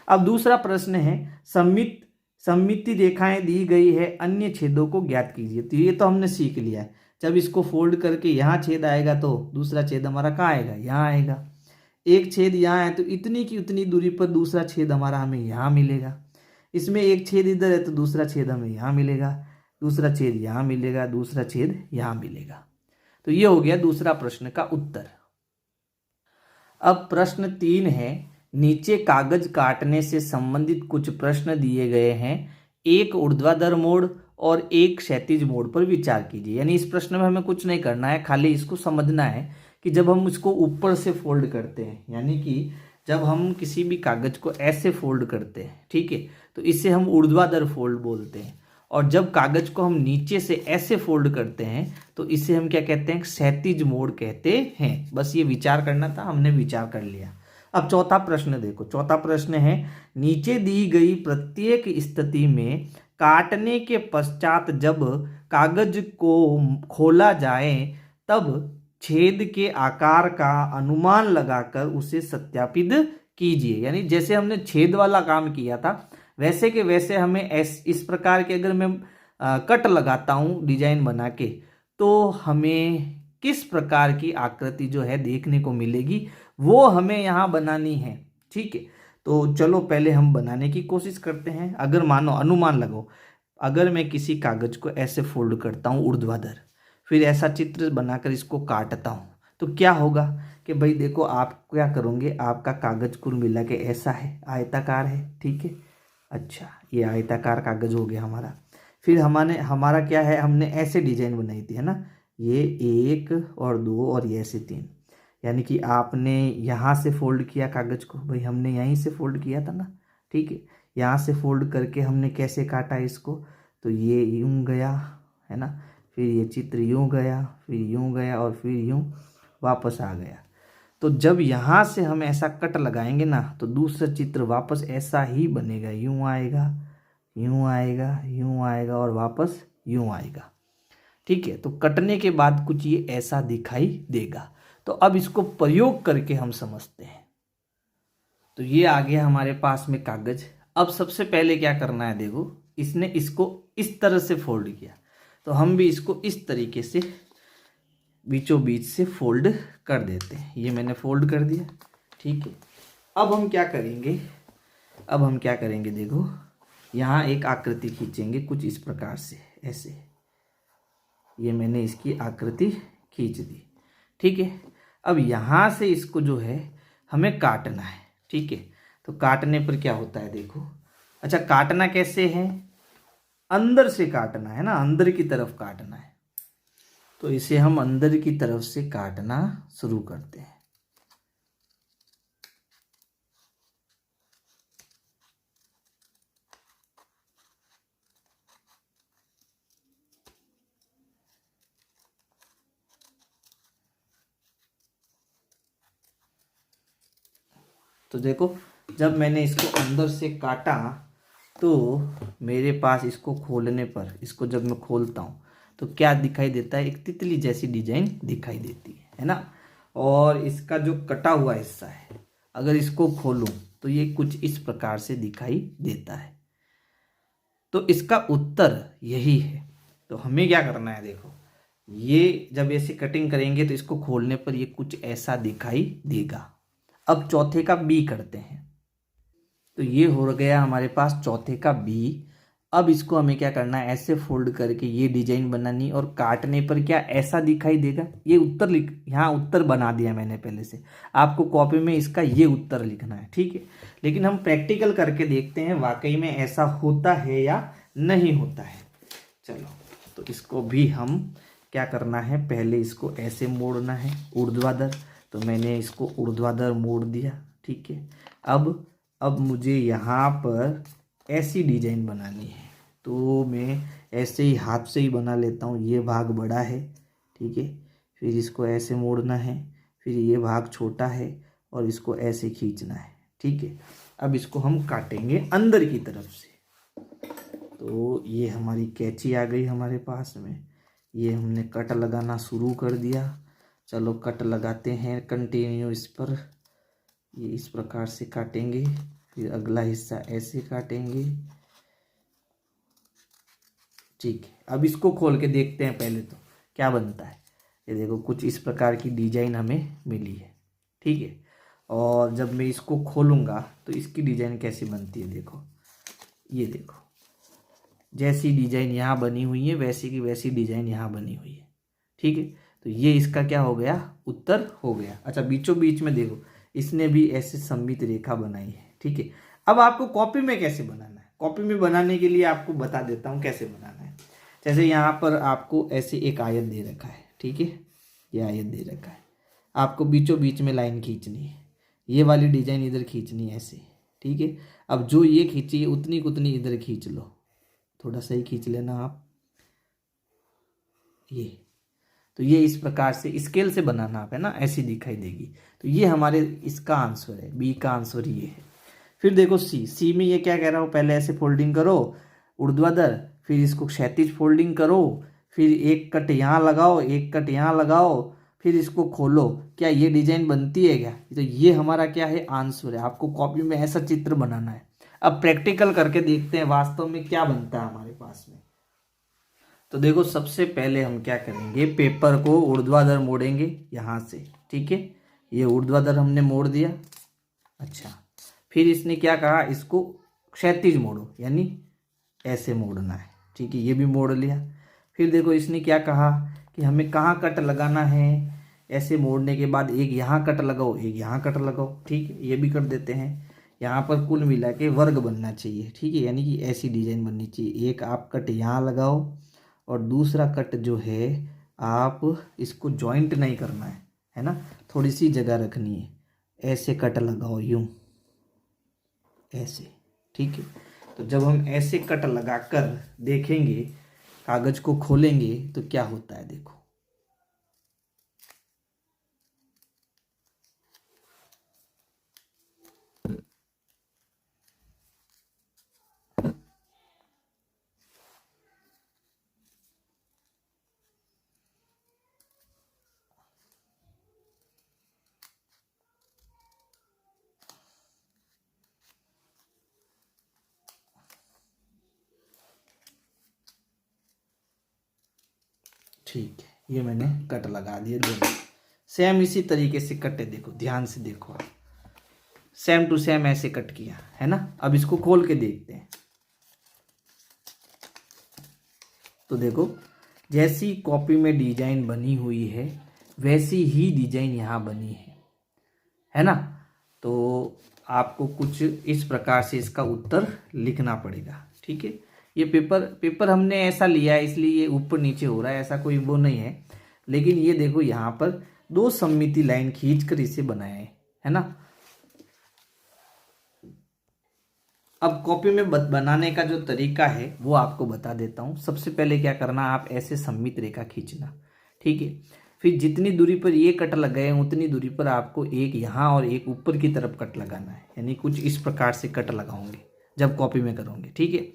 अब दूसरा प्रश्न है, सममिति रेखाएं दी गई है, अन्य छेदों को ज्ञात कीजिए। तो ये तो हमने सीख लिया है, जब इसको फोल्ड करके यहाँ छेद आएगा तो दूसरा छेद हमारा कहाँ आएगा, यहाँ आएगा। एक छेद यहाँ है तो इतनी की उतनी दूरी पर दूसरा छेद हमारा हमें यहाँ मिलेगा। इसमें एक छेद इधर है तो दूसरा छेद हमें यहाँ मिलेगा, दूसरा छेद यहाँ मिलेगा, दूसरा छेद यहाँ मिलेगा। तो ये हो गया दूसरा प्रश्न का उत्तर। अब प्रश्न 3 है, नीचे कागज काटने से संबंधित कुछ प्रश्न दिए गए हैं, एक ऊर्ध्वाधर मोड़ और एक क्षैतिज मोड़ पर विचार कीजिए। यानी इस प्रश्न में हमें कुछ नहीं करना है, खाली इसको समझना है कि जब हम इसको ऊपर से फोल्ड करते हैं, यानी कि जब हम किसी भी कागज को ऐसे फोल्ड करते हैं, ठीक है, तो इसे हम ऊर्ध्वाधर फोल्ड बोलते हैं। और जब कागज को हम नीचे से ऐसे फोल्ड करते हैं तो इसे हम क्या कहते हैं, क्षैतिज मोड़ कहते हैं। बस ये विचार करना था, हमने विचार कर लिया। अब चौथा प्रश्न देखो, चौथा प्रश्न है, नीचे दी गई प्रत्येक स्थिति में काटने के पश्चात जब कागज को खोला जाए तब छेद के आकार का अनुमान लगाकर उसे सत्यापित कीजिए। यानी जैसे हमने छेद वाला काम किया था वैसे के वैसे हमें इस प्रकार के अगर मैं कट लगाता हूँ डिजाइन बना के, तो हमें किस प्रकार की आकृति जो है देखने को मिलेगी वो हमें यहाँ बनानी है। ठीक है, तो चलो पहले हम बनाने की कोशिश करते हैं। अगर मानो, अनुमान लगाओ, अगर मैं किसी कागज को ऐसे फोल्ड करता हूँ ऊर्ध्वाधर, फिर ऐसा चित्र बनाकर इसको काटता हूँ, तो क्या होगा कि भाई देखो आप क्या करोगे, आपका कागज कुल मिला के ऐसा है, आयताकार है। ठीक है, अच्छा ये आयताकार कागज हो गया हमारा। फिर हमारा क्या है, हमने ऐसे डिजाइन बनाई थी, है ना, ये 1 और 2 और ये ऐसे 3। यानी कि आपने यहाँ से फोल्ड किया कागज को, भाई हमने यहीं से फोल्ड किया था ना। ठीक है, यहाँ से फोल्ड करके हमने कैसे काटा इसको, तो ये यूं गया, है ना, फिर ये चित्र यूँ गया, फिर यूँ गया और फिर यूँ वापस आ गया। तो जब यहाँ से हम ऐसा कट लगाएंगे ना तो दूसरा चित्र वापस ऐसा ही बनेगा, यूँ आएगा, यूँ आएगा, यूँ आएगा और वापस यूँ आएगा। ठीक है, तो कटने के बाद कुछ ये ऐसा दिखाई देगा। तो अब इसको प्रयोग करके हम समझते हैं। तो ये आ गया हमारे पास में कागज। अब सबसे पहले क्या करना है, देखो इसने इसको इस तरह से फोल्ड किया, तो हम भी इसको इस तरीके से बीचों बीच से फोल्ड कर देते हैं। ये मैंने फोल्ड कर दिया। ठीक है, अब हम क्या करेंगे, देखो यहाँ एक आकृति खींचेंगे कुछ इस प्रकार से, ऐसे। ये मैंने इसकी आकृति खींच दी। ठीक है, अब यहाँ से इसको जो है हमें काटना है। ठीक है, तो काटने पर क्या होता है, देखो। अच्छा, काटना कैसे है, अंदर से काटना है ना, अंदर की तरफ काटना है। तो इसे हम अंदर की तरफ से काटना शुरू करते हैं। तो देखो, जब मैंने इसको अंदर से काटा तो मेरे पास इसको खोलने पर, इसको जब मैं खोलता हूँ तो क्या दिखाई देता है, एक तितली जैसी डिजाइन दिखाई देती है ना। और इसका जो कटा हुआ हिस्सा है, अगर इसको खोलूं तो ये कुछ इस प्रकार से दिखाई देता है। तो इसका उत्तर यही है। तो हमें क्या करना है, देखो ये जब ऐसे कटिंग करेंगे तो इसको खोलने पर ये कुछ ऐसा दिखाई देगा। अब चौथे का बी करते हैं। तो ये हो गया हमारे पास चौथे का बी। अब इसको हमें क्या करना है, ऐसे फोल्ड करके ये डिजाइन बनानी, और काटने पर क्या ऐसा दिखाई देगा। ये उत्तर यहाँ उत्तर बना दिया मैंने पहले से, आपको कॉपी में इसका ये उत्तर लिखना है। ठीक है, लेकिन हम प्रैक्टिकल करके देखते हैं वाकई में ऐसा होता है या नहीं होता है। चलो, तो इसको भी हम क्या करना है, पहले इसको ऐसे मोड़ना है ऊर्ध्वाधर। तो मैंने इसको ऊर्ध्वाधर मोड़ दिया। ठीक है, अब मुझे यहाँ पर ऐसी डिजाइन बनानी है, तो मैं ऐसे ही हाथ से ही बना लेता हूँ। ये भाग बड़ा है, ठीक है, फिर इसको ऐसे मोड़ना है, फिर ये भाग छोटा है और इसको ऐसे खींचना है। ठीक है, अब इसको हम काटेंगे अंदर की तरफ से। तो ये हमारी कैंची आ गई हमारे पास में, ये हमने कट लगाना शुरू कर दिया। चलो कट लगाते हैं कंटिन्यू इस पर। ये इस प्रकार से काटेंगे, फिर अगला हिस्सा ऐसे काटेंगे। ठीक है, अब इसको खोल के देखते हैं पहले तो क्या बनता है। ये देखो कुछ इस प्रकार की डिजाइन हमें मिली है। ठीक है, और जब मैं इसको खोलूँगा तो इसकी डिजाइन कैसी बनती है, देखो ये देखो, जैसी डिजाइन यहाँ बनी हुई है वैसी की वैसी डिजाइन यहाँ बनी हुई है। ठीक है, तो ये इसका क्या हो गया, उत्तर हो गया। अच्छा, बीचों बीच में देखो इसने भी ऐसे सममित रेखा बनाई है। ठीक है, अब आपको कॉपी में कैसे बनाना है, कॉपी में बनाने के लिए आपको बता देता हूँ कैसे बनाना है। जैसे यहाँ पर आपको ऐसे एक आयत दे रखा है। ठीक है, ये आयत दे रखा है, आपको बीचों बीच में लाइन खींचनी है, ये वाली डिजाइन इधर खींचनी है ऐसे। ठीक है, अब जो ये खींची है उतनी की उतनी इधर खींच लो, थोड़ा सही खींच लेना आप। ये तो ये इस प्रकार से स्केल से बनाना आप, है ना, ऐसी दिखाई देगी। तो ये हमारे इसका आंसर है, बी का आंसर ये है। फिर देखो सी में ये क्या कह रहा हूँ, पहले ऐसे फोल्डिंग करो ऊर्ध्वाधर, फिर इसको क्षैतिज फोल्डिंग करो, फिर एक कट यहाँ लगाओ, एक कट यहाँ लगाओ, फिर इसको खोलो। क्या ये डिजाइन बनती है क्या, तो ये हमारा क्या है, आंसर है। आपको कॉपी में ऐसा चित्र बनाना है। अब प्रैक्टिकल करके देखते हैं वास्तव में क्या बनता है हमारे पास में। तो देखो सबसे पहले हम क्या करेंगे, पेपर को ऊर्ध्वाधर मोड़ेंगे यहाँ से। ठीक है, ये ऊर्ध्वाधर हमने मोड़ दिया। अच्छा, फिर इसने क्या कहा, इसको क्षैतिज मोड़ो, यानी ऐसे मोड़ना है। ठीक है, ये भी मोड़ लिया। फिर देखो इसने क्या कहा कि हमें कहाँ कट लगाना है, ऐसे मोड़ने के बाद एक यहाँ कट लगाओ, एक यहाँ कट लगाओ। ठीक है, ये भी कर देते हैं। यहाँ पर कुल मिला के वर्ग बनना चाहिए। ठीक है, यानी कि ऐसी डिजाइन बननी चाहिए। एक आप कट यहाँ लगाओ और दूसरा कट जो है आप इसको जॉइंट नहीं करना है ना, थोड़ी सी जगह रखनी है, ऐसे कट लगाओ यूं, ऐसे। ठीक है, तो जब हम ऐसे कट लगाकर देखेंगे कागज को खोलेंगे तो क्या होता है देखो। ठीक है, ये मैंने कट लगा दिए दोनों। सेम इसी तरीके से कटे, देखो ध्यान से देखो आप, सेम टू सेम ऐसे कट किया है ना। अब इसको खोल के देखते हैं। तो देखो जैसी कॉपी में डिजाइन बनी हुई है वैसी ही डिजाइन यहाँ बनी है ना। तो आपको कुछ इस प्रकार से इसका उत्तर लिखना पड़ेगा। ठीक है, ये पेपर हमने ऐसा लिया है इसलिए ये ऊपर नीचे हो रहा है, ऐसा कोई वो नहीं है। लेकिन ये देखो यहाँ पर दो सममिति लाइन खींचकर इसे बनाया है ना। अब कॉपी में बनाने का जो तरीका है वो आपको बता देता हूँ। सबसे पहले क्या करना, आप ऐसे सममित रेखा खींचना। ठीक है, फिर जितनी दूरी पर ये कट लगाए उतनी दूरी पर आपको एक यहाँ और एक ऊपर की तरफ कट लगाना है, यानी कुछ इस प्रकार से कट लगाओगे जब कॉपी में करोगे। ठीक है,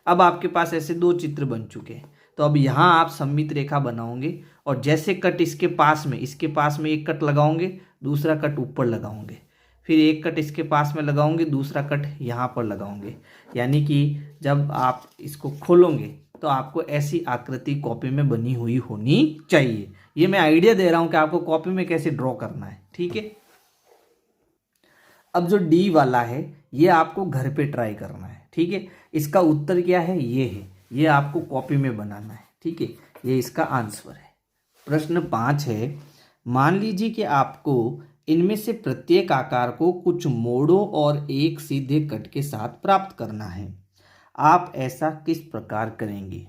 अब आपके पास ऐसे दो चित्र बन चुके हैं। तो अब यहाँ आप सममित रेखा बनाओगे और जैसे कट इसके पास में एक कट लगाओगे, दूसरा कट ऊपर लगाओगे, फिर एक कट इसके पास में लगाओगे, दूसरा कट यहाँ पर लगाओगे। यानी कि जब आप इसको खोलोगे तो आपको ऐसी आकृति कॉपी में बनी हुई होनी चाहिए। ये मैं आइडिया दे रहा हूँ कि आपको कॉपी में कैसे ड्रॉ करना है। ठीक है, अब जो डी वाला है ये आपको घर पे ट्राई करना है। ठीक है, इसका उत्तर क्या है, ये है, ये आपको कॉपी में बनाना है। ठीक है, ये इसका आंसर है। प्रश्न 5 है, मान लीजिए कि आपको इनमें से प्रत्येक आकार को कुछ मोड़ों और एक सीधे कट के साथ प्राप्त करना है, आप ऐसा किस प्रकार करेंगे।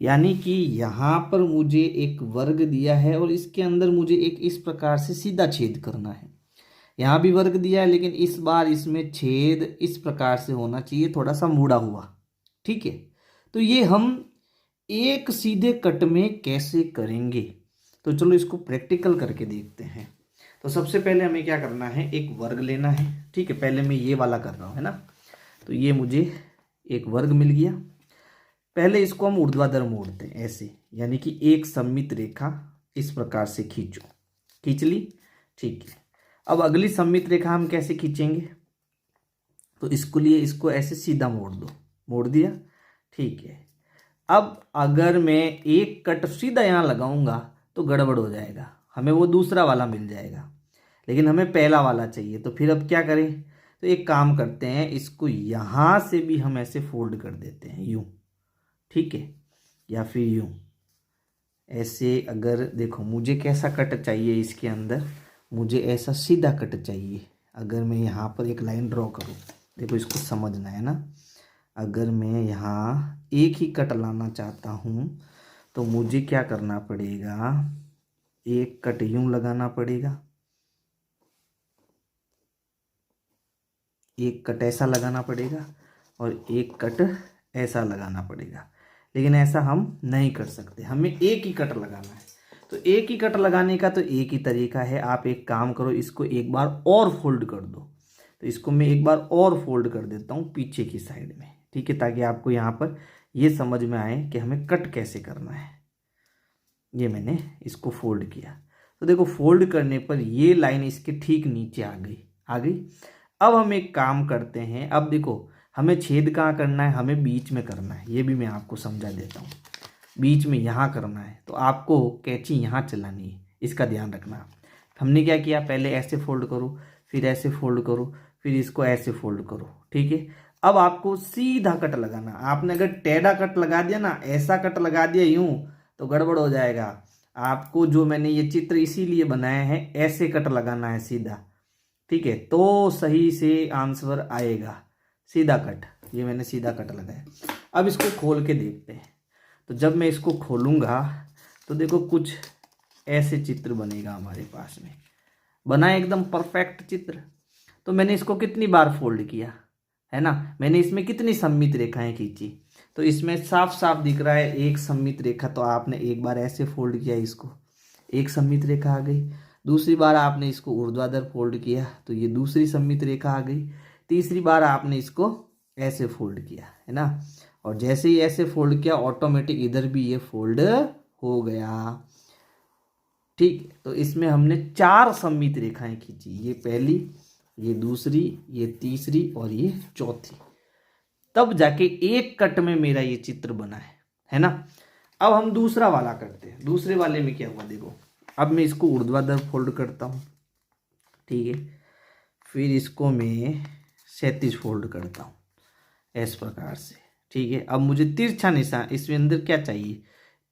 यानी कि यहाँ पर मुझे एक वर्ग दिया है और इसके अंदर मुझे एक इस प्रकार से सीधा छेद करना है। यहाँ भी वर्ग दिया है लेकिन इस बार इसमें छेद इस प्रकार से होना चाहिए, थोड़ा सा मुड़ा हुआ। ठीक है, तो ये हम एक सीधे कट में कैसे करेंगे, तो चलो इसको प्रैक्टिकल करके देखते हैं। तो सबसे पहले हमें क्या करना है, एक वर्ग लेना है। ठीक है, पहले मैं ये वाला कर रहा हूँ है ना। तो ये मुझे एक वर्ग मिल गया। पहले इसको हम ऊर्ध्वाधर मोड़ते हैं ऐसे, यानी कि एक सममित रेखा इस प्रकार से खींचो, खींच ली। ठीक है, अब अगली सममित रेखा हम कैसे खींचेंगे, तो इसको लिए इसको ऐसे सीधा मोड़ दो, मोड़ दिया। ठीक है, अब अगर मैं एक कट सीधा यहाँ लगाऊंगा तो गड़बड़ हो जाएगा, हमें वो दूसरा वाला मिल जाएगा, लेकिन हमें पहला वाला चाहिए। तो फिर अब क्या करें, तो एक काम करते हैं, इसको यहाँ से भी हम ऐसे फोल्ड कर देते हैं यूं। ठीक है, या फिर यूं ऐसे। अगर देखो मुझे कैसा कट चाहिए, इसके अंदर मुझे ऐसा सीधा कट चाहिए। अगर मैं यहाँ पर एक लाइन ड्रॉ करूँ, देखो इसको समझना है ना। अगर मैं यहाँ एक ही कट लाना चाहता हूँ तो मुझे क्या करना पड़ेगा, एक कट यूं लगाना पड़ेगा, एक कट ऐसा लगाना पड़ेगा और एक कट ऐसा लगाना पड़ेगा। लेकिन ऐसा हम नहीं कर सकते, हमें एक ही कट लगाना है। तो एक ही कट लगाने का तो एक ही तरीका है, आप एक काम करो, इसको एक बार और फोल्ड कर दो। तो इसको मैं एक बार और फोल्ड कर देता हूँ पीछे की साइड में। ठीक है, ताकि आपको यहाँ पर ये समझ में आए कि हमें कट कैसे करना है। ये मैंने इसको फोल्ड किया, तो देखो फोल्ड करने पर ये लाइन इसके ठीक नीचे आ गई। अब हम एक काम करते हैं, अब देखो हमें छेद कहाँ करना है, हमें बीच में करना है। ये भी मैं आपको समझा देता हूँ, बीच में यहाँ करना है। तो आपको कैंची यहाँ चलानी है, इसका ध्यान रखना। हमने क्या किया, पहले ऐसे फोल्ड करो, फिर ऐसे फोल्ड करो, फिर इसको ऐसे फोल्ड करो। ठीक है, अब आपको सीधा कट लगाना। आपने अगर टेढ़ा कट लगा दिया ना, ऐसा कट लगा दिया यूं, तो गड़बड़ हो जाएगा। आपको जो मैंने ये चित्र इसीलिए बनाया है, ऐसे कट लगाना है सीधा। ठीक है, तो सही से आंसर आएगा, सीधा कट। ये मैंने सीधा कट लगाया। अब इसको खोल के देखते हैं। तो जब मैं इसको खोलूंगा तो देखो कुछ ऐसे चित्र बनेगा हमारे पास में, बना एकदम परफेक्ट चित्र। तो मैंने इसको कितनी बार फोल्ड किया है ना, मैंने इसमें कितनी सममित रेखाएं खींची। तो इसमें साफ साफ दिख रहा है एक सममित रेखा, तो आपने एक बार ऐसे फोल्ड किया इसको, एक सममित रेखा आ गई। दूसरी बार आपने इसको ऊर्ध्वाधर फोल्ड किया तो ये दूसरी सममित रेखा आ गई। तीसरी बार आपने इसको ऐसे फोल्ड किया, है ना, और जैसे ही ऐसे फोल्ड किया ऑटोमेटिक इधर भी ये फोल्ड हो गया। ठीक, तो इसमें हमने 4 सममित रेखाएं खींची, ये पहली, ये दूसरी, ये तीसरी और ये चौथी, तब जाके एक कट में मेरा ये चित्र बना है ना। अब हम दूसरा वाला करते हैं। दूसरे वाले में क्या हुआ देखो, अब मैं इसको ऊर्ध्वाधर फोल्ड करता हूँ, ठीक है, फिर इसको मैं क्षैतिज फोल्ड करता हूँ इस प्रकार से, ठीक है। अब मुझे तिरछा निशान, इसमें अंदर क्या चाहिए,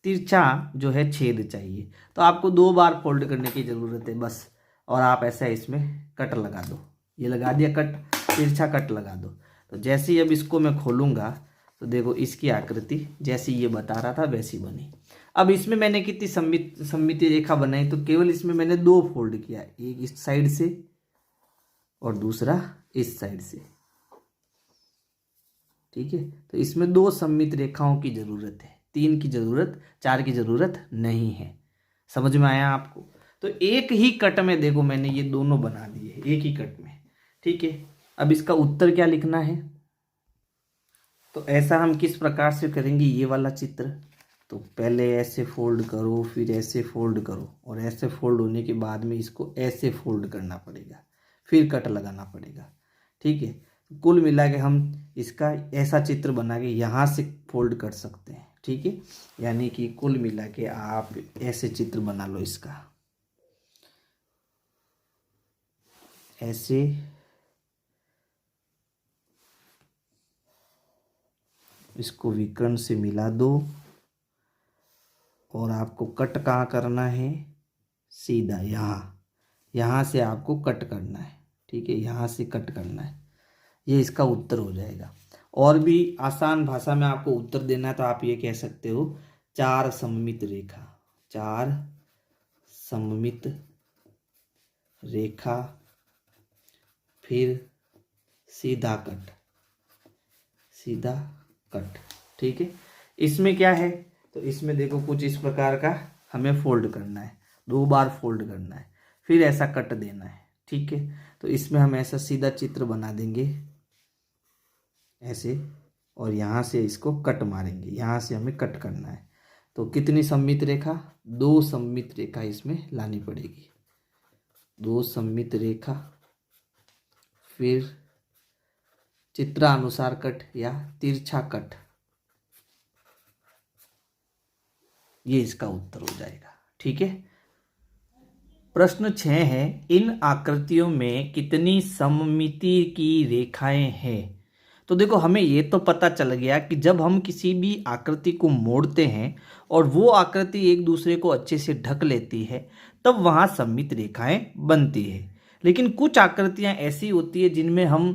तिरछा जो है छेद चाहिए, तो आपको 2 बार फोल्ड करने की ज़रूरत है बस, और आप ऐसा इसमें कट लगा दो, ये लगा दिया कट, तिरछा कट लगा दो। तो जैसे ही अब इसको मैं खोलूँगा तो देखो इसकी आकृति जैसी ये बता रहा था वैसी बनी। अब इसमें मैंने कितनी सममित रेखा बनाई, तो केवल इसमें मैंने 2 फोल्ड किया, एक इस साइड से और दूसरा इस साइड से, ठीक है। तो इसमें 2 सममित रेखाओं की जरूरत है, 3 की जरूरत, 4 की जरूरत नहीं है। समझ में आया आपको? तो एक ही कट में देखो मैंने ये दोनों बना दिए एक ही कट में, ठीक है। अब इसका उत्तर क्या लिखना है, तो ऐसा हम किस प्रकार से करेंगे ये वाला चित्र, तो पहले ऐसे फोल्ड करो, फिर ऐसे फोल्ड करो, और ऐसे फोल्ड होने के बाद में इसको ऐसे फोल्ड करना पड़ेगा, फिर कट लगाना पड़ेगा, ठीक है। कुल मिला के हम इसका ऐसा चित्र बना के यहाँ से फोल्ड कर सकते हैं, ठीक है। यानी कि कुल मिला के आप ऐसे चित्र बना लो इसका, ऐसे, इसको विकर्ण से मिला दो, और आपको कट कहाँ करना है, सीधा यहाँ से आपको कट करना है, ठीक है, यहाँ से कट करना है, ये इसका उत्तर हो जाएगा। और भी आसान भाषा में आपको उत्तर देना है तो आप ये कह सकते हो 4 सममित रेखा, 4 सममित रेखा, फिर सीधा कट, सीधा कट, ठीक है। इसमें क्या है, तो इसमें देखो कुछ इस प्रकार का हमें फोल्ड करना है, 2 बार फोल्ड करना है, फिर ऐसा कट देना है, ठीक है। तो इसमें हम ऐसा सीधा चित्र बना देंगे ऐसे, और यहाँ से इसको कट मारेंगे, यहाँ से हमें कट करना है। तो कितनी सममित रेखा, 2 सममित रेखा इसमें लानी पड़ेगी, 2 सममित रेखा, फिर चित्रानुसार कट या तिरछा कट, ये इसका उत्तर हो जाएगा, ठीक है। प्रश्न 6 है, इन आकृतियों में कितनी सममिति की रेखाएं हैं। तो देखो हमें ये तो पता चल गया कि जब हम किसी भी आकृति को मोड़ते हैं और वो आकृति एक दूसरे को अच्छे से ढक लेती है तब वहाँ सममित रेखाएं बनती है। लेकिन कुछ आकृतियाँ ऐसी होती है जिनमें हम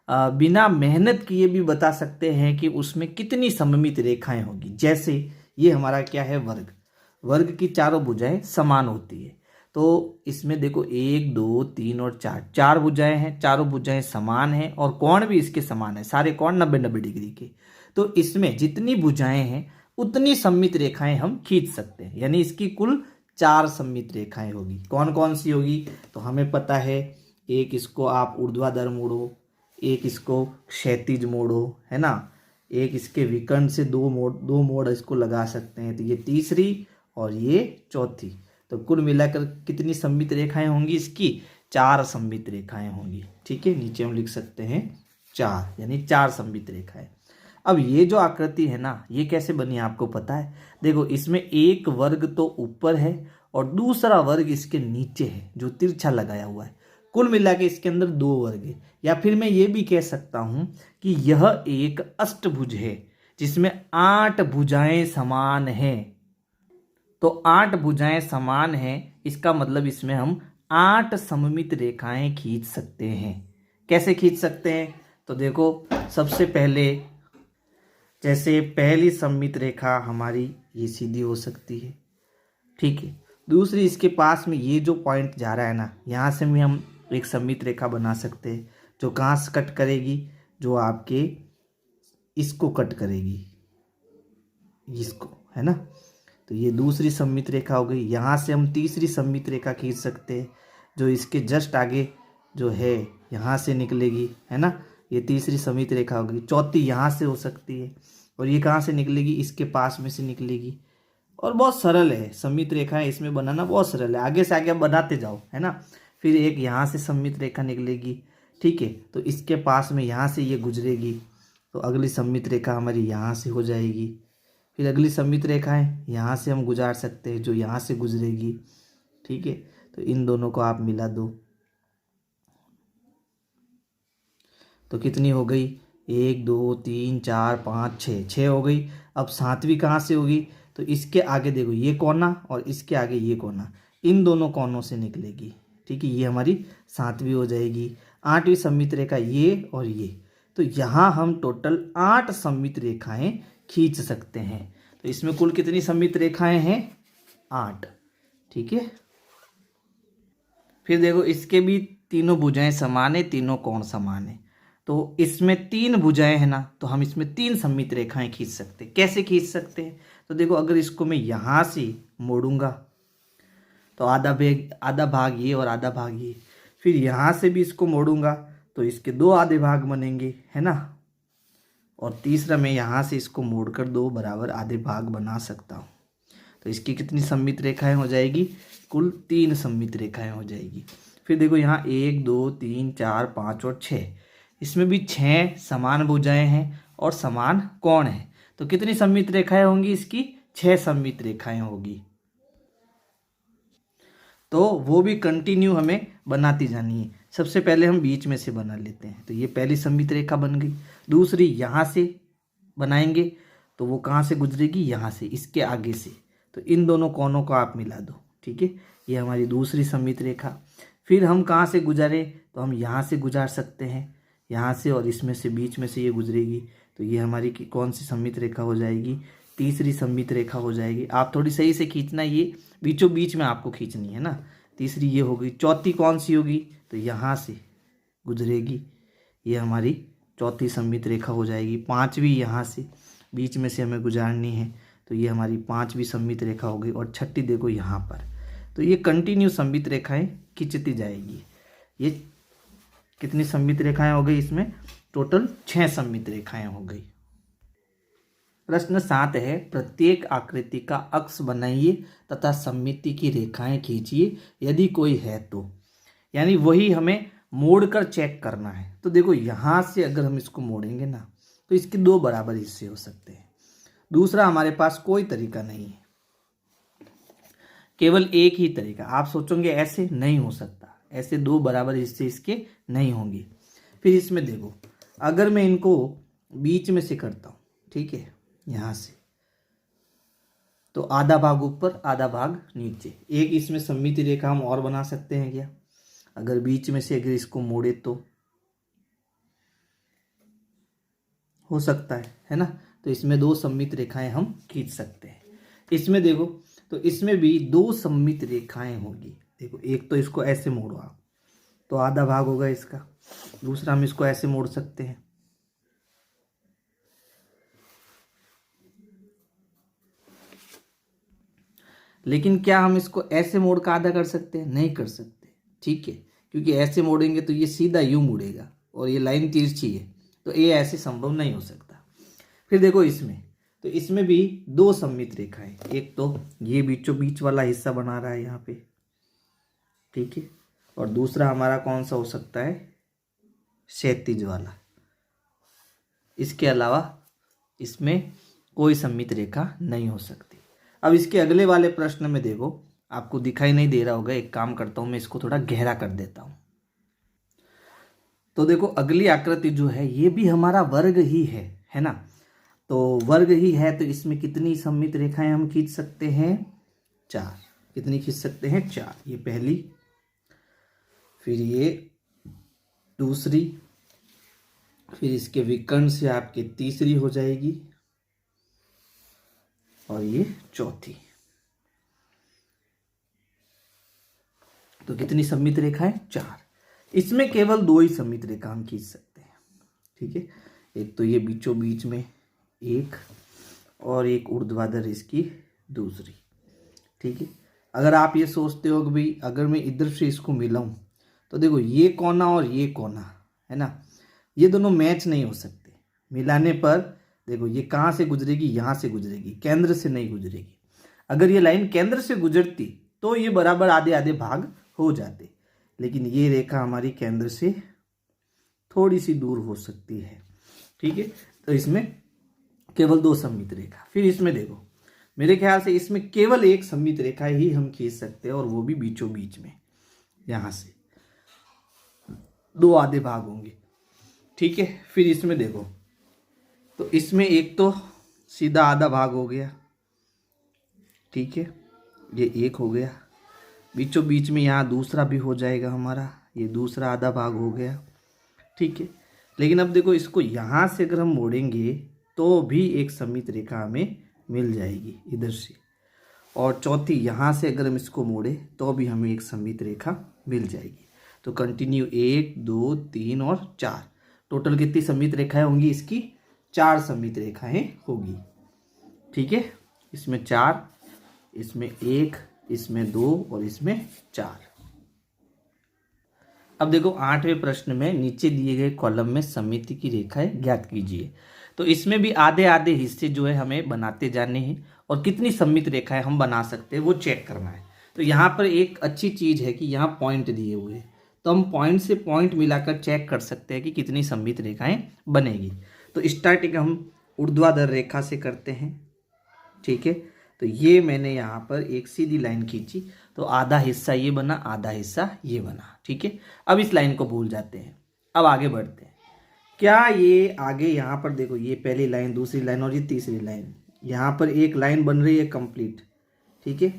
बिना मेहनत किए भी बता सकते हैं कि उसमें कितनी सममित रेखाएं होगी। जैसे ये हमारा क्या है, वर्ग, वर्ग की चारों भुजाएं समान होती है, तो इसमें देखो 1 2 3 और 4 भुजाएं हैं, चारों भुजाएं समान हैं और कोण भी इसके समान है, सारे कोण 90-90 डिग्री के। तो इसमें जितनी भुजाएं हैं उतनी सममित रेखाएं हम खींच सकते हैं, यानी इसकी कुल 4 सममित रेखाएं होगी। कौन कौन सी होगी, तो हमें पता है, एक इसको आप ऊर्ध्वाधर मोड़ो, एक इसको क्षैतिज मोड़ो, है ना, एक इसके विकर्ण से 2 मोड़ इसको लगा सकते हैं, तो ये तीसरी और ये चौथी। तो कुल मिलाकर कितनी सममित रेखाएं होंगी, इसकी 4 सममित रेखाएं होंगी, ठीक है। नीचे हम लिख सकते हैं 4, यानी 4 सममित रेखाएं। अब ये जो आकृति है ना, ये कैसे बनी आपको पता है, देखो इसमें एक वर्ग तो ऊपर है और दूसरा वर्ग इसके नीचे है जो तिरछा लगाया हुआ है। कुल मिला के इसके अंदर 2 वर्ग है, या फिर मैं ये भी कह सकता हूं कि यह एक अष्टभुज है जिसमें 8 भुजाएं समान हैं। तो 8 भुजाएं समान हैं, इसका मतलब इसमें हम 8 सममित रेखाएं खींच सकते हैं। कैसे खींच सकते हैं, तो देखो सबसे पहले जैसे पहली सममित रेखा हमारी ये सीधी हो सकती है, ठीक है। दूसरी इसके पास में ये जो पॉइंट जा रहा है ना, यहाँ से भी हम एक सममित रेखा बना सकते हैं जो कहाँ से कट करेगी, जो आपके इसको कट करेगी, इसको, है ना। तो ये दूसरी सममित रेखा हो गई। यहाँ से हम तीसरी सममित रेखा खींच सकते हैं जो इसके जस्ट आगे जो है यहाँ से निकलेगी, है ना। ये तीसरी सममित रेखा हो गई। चौथी यहाँ से हो सकती है और ये कहाँ से निकलेगी, इसके पास में से निकलेगी। और बहुत सरल है, सममित रेखाएं इसमें बनाना बहुत सरल है। आगे से आगे आप बनाते जाओ, है ना। फिर एक यहाँ से सममित रेखा निकलेगी, ठीक है। तो इसके पास में यहाँ से ये गुजरेगी, तो अगली सममित रेखा हमारी यहाँ से हो जाएगी। फिर अगली सममित रेखाएं यहाँ से हम गुजार सकते हैं जो यहाँ से गुजरेगी, ठीक है। तो इन दोनों को आप मिला दो तो कितनी हो गई, 1 2 3 4 5 6, 6 हो गई। अब सातवीं कहाँ से होगी, तो इसके आगे देखो ये कोना और इसके आगे ये कोना, इन दोनों कोनों से निकलेगी, ठीक है। ये हमारी सातवीं हो जाएगी। आठवीं सममित रेखा ये और ये, तो यहाँ हम टोटल 8 सममित रेखाएं खींच सकते हैं। तो इसमें कुल कितनी सममित रेखाएं हैं, 8, ठीक है। फिर देखो इसके भी तीनों भुजाएं समान है, तीनों कोण समान है। तो इसमें 3 भुजाएं हैं ना, तो हम इसमें 3 सममित रेखाएं खींच सकते हैं। कैसे खींच सकते हैं, तो देखो अगर इसको मैं यहाँ से मोड़ूंगा तो आधा भाग ये और आधा भाग ये। फिर यहाँ से भी इसको मोड़ूंगा तो इसके 2 आधे भाग बनेंगे, है ना। और तीसरा मैं यहाँ से इसको मोड़कर 2 बराबर आधे भाग बना सकता हूँ। तो इसकी कितनी सममित रेखाएं हो जाएगी, कुल 3 सममित रेखाएं हो जाएगी। फिर देखो यहाँ 1 2 3 4 5 और 6, इसमें भी 6 समान भुजाएं हैं और समान कोण है। तो कितनी सममित रेखाएं होंगी, इसकी 6 सममित रेखाएं होगी। तो वो भी कंटिन्यू हमें बनाती जानी है। सबसे पहले हम बीच में से बना लेते हैं। तो ये पहली सममित रेखा बन गई। दूसरी यहाँ से बनाएंगे तो वो कहाँ से गुजरेगी, यहाँ से, इसके आगे से। तो इन दोनों कोनों को आप मिला दो, ठीक है। ये हमारी दूसरी सममित रेखा। फिर हम कहाँ से गुजारे, तो हम यहाँ से गुजार सकते हैं, यहाँ से, और इसमें से बीच में से ये गुजरेगी। तो ये हमारी कौन सी सममित रेखा हो जाएगी, तीसरी सममित रेखा हो जाएगी। आप थोड़ी सही से खींचना, ये बीचों बीच में आपको खींचनी है ना। तीसरी ये हो गई। चौथी कौन सी होगी, तो यहाँ से गुजरेगी, ये हमारी चौथी सममित रेखा हो जाएगी। पांचवी यहाँ से बीच में से हमें गुजारनी है, तो ये हमारी पांचवी सममित रेखा हो गई। और छठी देखो यहाँ पर। तो ये कंटिन्यू सममित रेखाएं खींचती जाएगी। ये कितनी सममित रेखाएं हो गई, इसमें टोटल 6 सममित रेखाएं हो गई। प्रश्न 7 है, प्रत्येक आकृति का अक्ष बनाइए तथा सममिति की रेखाएं खींचिए यदि कोई है तो। यानी वही हमें मोड़कर चेक करना है। तो देखो यहाँ से अगर हम इसको मोड़ेंगे ना, तो इसके 2 बराबर हिस्से हो सकते हैं। दूसरा हमारे पास कोई तरीका नहीं है, केवल एक ही तरीका। आप सोचोगे ऐसे नहीं हो सकता, ऐसे 2 बराबर हिस्से इसके नहीं होंगे। फिर इसमें देखो, अगर मैं इनको बीच में से करता हूँ, ठीक है, यहाँ से, तो आधा भाग ऊपर आधा भाग नीचे। एक इसमें सममित रेखा हम और बना सकते हैं क्या, अगर बीच में से अगर इसको मोड़े तो हो सकता है ना। तो इसमें 2 सममित रेखाएं हम खींच सकते हैं। इसमें देखो, तो इसमें भी 2 सममित रेखाएं होगी। देखो एक तो इसको ऐसे मोड़ो आप, तो आधा भाग होगा इसका। दूसरा हम इसको ऐसे मोड़ सकते हैं, लेकिन क्या हम इसको ऐसे मोड़ का आधा कर सकते हैं, नहीं कर सकते, ठीक है। क्योंकि ऐसे मोड़ेंगे तो ये सीधा यूं मुड़ेगा और ये लाइन तिरछी है, तो ये ऐसे संभव नहीं हो सकता। फिर देखो इसमें, तो इसमें भी 2 सममित रेखाएं। एक तो ये बीचों बीच वाला हिस्सा बना रहा है यहाँ पे, ठीक है। और दूसरा हमारा कौन सा हो सकता है, क्षैतिज वाला। इसके अलावा इसमें कोई सममित रेखा नहीं हो सकती। अब इसके अगले वाले प्रश्न में देखो, आपको दिखाई नहीं दे रहा होगा, एक काम करता हूं मैं इसको थोड़ा गहरा कर देता हूं। तो देखो अगली आकृति जो है ये भी हमारा वर्ग ही है ना। तो वर्ग ही है, तो इसमें कितनी सममित रेखाएं हम खींच सकते हैं, 4। कितनी खींच सकते हैं, 4। ये पहली, फिर ये दूसरी, फिर इसके विकर्ण से आपके तीसरी हो जाएगी, और ये चौथी। तो कितनी सममित रेखा है, 4। इसमें केवल 2 ही सममित रेखा हम खींच सकते हैं, ठीक है। एक तो ये बीचों बीच में एक, और एक ऊर्ध्वाधर इसकी दूसरी। ठीक है, अगर आप ये सोचते हो कि भाई अगर मैं इधर से इसको मिलाऊं तो देखो ये कोना और ये कोना है ना, ये दोनों मैच नहीं हो सकते। मिलाने पर देखो ये कहाँ से गुजरेगी, यहाँ से गुजरेगी, केंद्र से नहीं गुजरेगी। अगर ये लाइन केंद्र से गुजरती तो ये बराबर आधे आधे भाग हो जाते, लेकिन ये रेखा हमारी केंद्र से थोड़ी सी दूर हो सकती है। ठीक है, तो इसमें केवल 2 सममित रेखा। फिर इसमें देखो मेरे ख्याल से इसमें केवल एक सममित रेखा ही हम खींच सकते हैं, और वो भी बीचों बीच में, यहां से 2 आधे भाग होंगे। ठीक है, फिर इसमें देखो तो इसमें एक तो सीधा आधा भाग हो गया। ठीक है, ये एक हो गया, बीचों बीच में यहाँ दूसरा भी हो जाएगा हमारा, ये दूसरा आधा भाग हो गया। ठीक है, लेकिन अब देखो इसको यहाँ से अगर हम मोड़ेंगे तो भी एक सममित रेखा हमें मिल जाएगी इधर से, और चौथी यहाँ से अगर हम इसको मोड़े तो भी हमें एक सममित रेखा मिल जाएगी। तो कंटिन्यू 1 2 3 और 4, टोटल कितनी सममित रेखाएं होंगी इसकी? 4 सममित रेखाएं होगी। ठीक है, इसमें 4, इसमें 1, इसमें 2 और इसमें 4। अब देखो 8वें प्रश्न में नीचे दिए गए कॉलम में सममिति की रेखाएं ज्ञात कीजिए। तो इसमें भी आधे आधे हिस्से जो है हमें बनाते जाने हैं, और कितनी सममित रेखाएं हम बना सकते हैं वो चेक करना है। तो यहाँ पर एक अच्छी चीज़ है कि यहाँ पॉइंट दिए हुए हैं, तो हम पॉइंट से पॉइंट मिलाकर चेक कर सकते हैं कि कितनी सममित रेखाएं बनेगी। तो स्टार्टिंग हम ऊर्ध्वाधर रेखा से करते हैं। ठीक है, तो ये मैंने यहाँ पर एक सीधी लाइन खींची, तो आधा हिस्सा ये बना, आधा हिस्सा ये बना। ठीक है, अब इस लाइन को भूल जाते हैं, अब आगे बढ़ते हैं। क्या ये आगे यहाँ पर देखो ये पहली लाइन, दूसरी लाइन और ये तीसरी लाइन, यहाँ पर एक लाइन बन रही है कंप्लीट। ठीक है,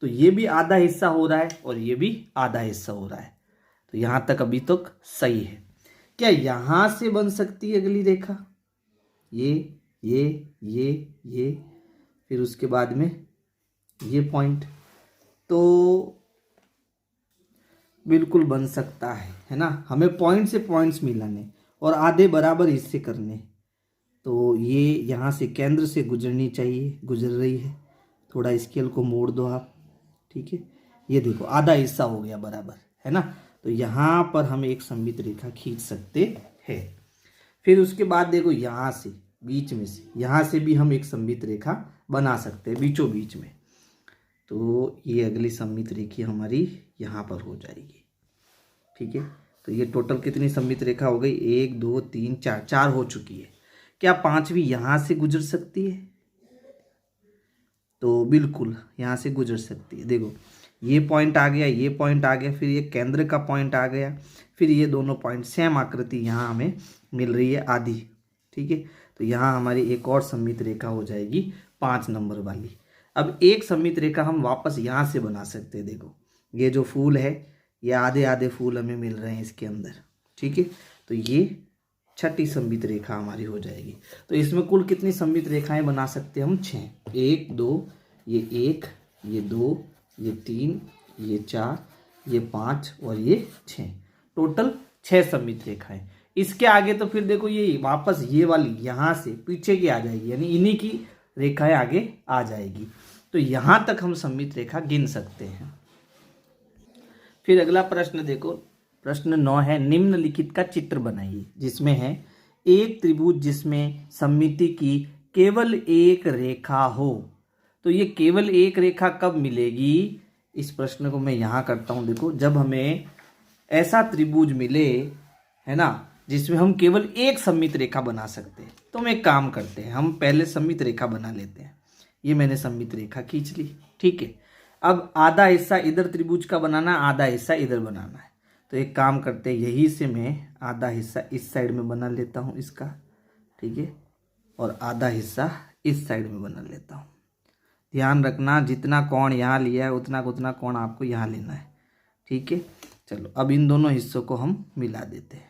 तो ये भी आधा हिस्सा हो रहा है और ये भी आधा हिस्सा हो रहा है, तो यहाँ तक अभी तक सही है। क्या यहाँ से बन सकती है अगली रेखा? ये फिर उसके बाद में ये पॉइंट, तो बिल्कुल बन सकता है ना। हमें पॉइंट से पॉइंट्स मिलाने और आधे बराबर हिस्से करने, तो ये यहाँ से केंद्र से गुजरनी चाहिए, गुजर रही है। थोड़ा स्केल को मोड़ दो आप। ठीक है, ये देखो आधा हिस्सा हो गया बराबर, है ना। तो यहाँ पर हम एक सममित रेखा खींच सकते हैं। फिर उसके बाद देखो यहाँ से बीच में से, यहाँ से भी हम एक सममित रेखा बना सकते हैं बीचों बीच में। तो ये अगली सममित रेखा हमारी यहाँ पर हो जाएगी। ठीक है, तो ये टोटल कितनी सममित रेखा हो गई? 1 2 3 4, 4 हो चुकी है। क्या 5वीं यहाँ से गुजर सकती है? तो बिल्कुल यहाँ से गुजर सकती है। देखो ये पॉइंट आ गया, ये पॉइंट आ गया, फिर ये केंद्र का पॉइंट आ गया, फिर ये दोनों पॉइंट सेम आकृति यहाँ हमें मिल रही है आधी। ठीक है, तो यहाँ हमारी एक और सममित रेखा हो जाएगी 5 नंबर वाली। अब एक सममित रेखा हम वापस यहाँ से बना सकते हैं। देखो ये जो फूल है, ये आधे आधे फूल हमें मिल रहे हैं इसके अंदर। ठीक है, तो ये 6ठी सममित रेखा हमारी हो जाएगी। तो इसमें कुल कितनी सममित रेखाएं बना सकते हैं हम? 6। 1 2, ये 1, ये 2, ये 3, ये 4, ये 5 और ये 6, टोटल 6 सममित रेखाएं। इसके आगे तो फिर देखो ये वापस ये वाली यहाँ से पीछे की आ जाएगी, यानी इन्हीं की रेखाएं आगे आ जाएगी। तो यहाँ तक हम सममित रेखा गिन सकते हैं। फिर अगला प्रश्न देखो, प्रश्न 9 है, निम्नलिखित का चित्र बनाइए, जिसमें है एक त्रिभुज जिसमें सममिति की केवल एक रेखा हो। तो ये केवल एक रेखा कब मिलेगी? इस प्रश्न को मैं यहाँ करता हूँ। देखो जब हमें ऐसा त्रिभुज मिले, है ना, जिसमें हम केवल एक सममित रेखा बना सकते हैं, तो हम एक काम करते हैं, हम पहले सममित रेखा बना लेते हैं। ये मैंने सममित रेखा खींच ली। ठीक है, अब आधा हिस्सा इधर त्रिभुज का बनाना, आधा हिस्सा इधर बनाना है। तो एक काम करते हैं, यही से मैं आधा हिस्सा इस साइड में बना लेता हूँ इसका। ठीक है, और आधा हिस्सा इस साइड में बना लेता हूँ। ध्यान रखना जितना कोण यहाँ लिया है उतना कोण आपको यहाँ लेना है। ठीक है, चलो अब इन दोनों हिस्सों को हम मिला देते हैं।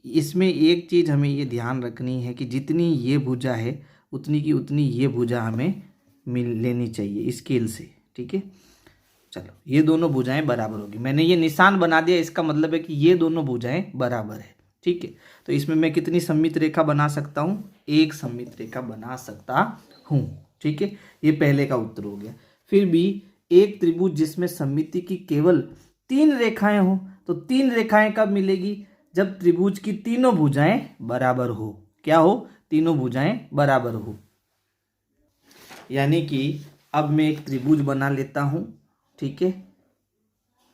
इसमें एक चीज़ हमें ये ध्यान रखनी है कि जितनी ये भुजा है उतनी की उतनी ये भुजा हमें मिल लेनी चाहिए स्केल से। ठीक है, चलो ये दोनों भुजाएं बराबर होगी। मैंने ये निशान बना दिया, इसका मतलब है कि ये दोनों भुजाएं बराबर है। ठीक है। तो इसमें मैं कितनी सममित रेखा बना सकता हूँ? एक सममित रेखा बना सकता हूँ, ठीक है। ये पहले का उत्तर हो गया। फिर भी एक त्रिभुज जिसमें सममिति की केवल 3 रेखाएं हो, तो 3 रेखाएं कब मिलेगी? जब त्रिभुज की तीनों भुजाएं बराबर हो। क्या हो? तीनों भुजाएं बराबर हो। यानी कि अब मैं एक त्रिभुज बना लेता हूं, ठीक है।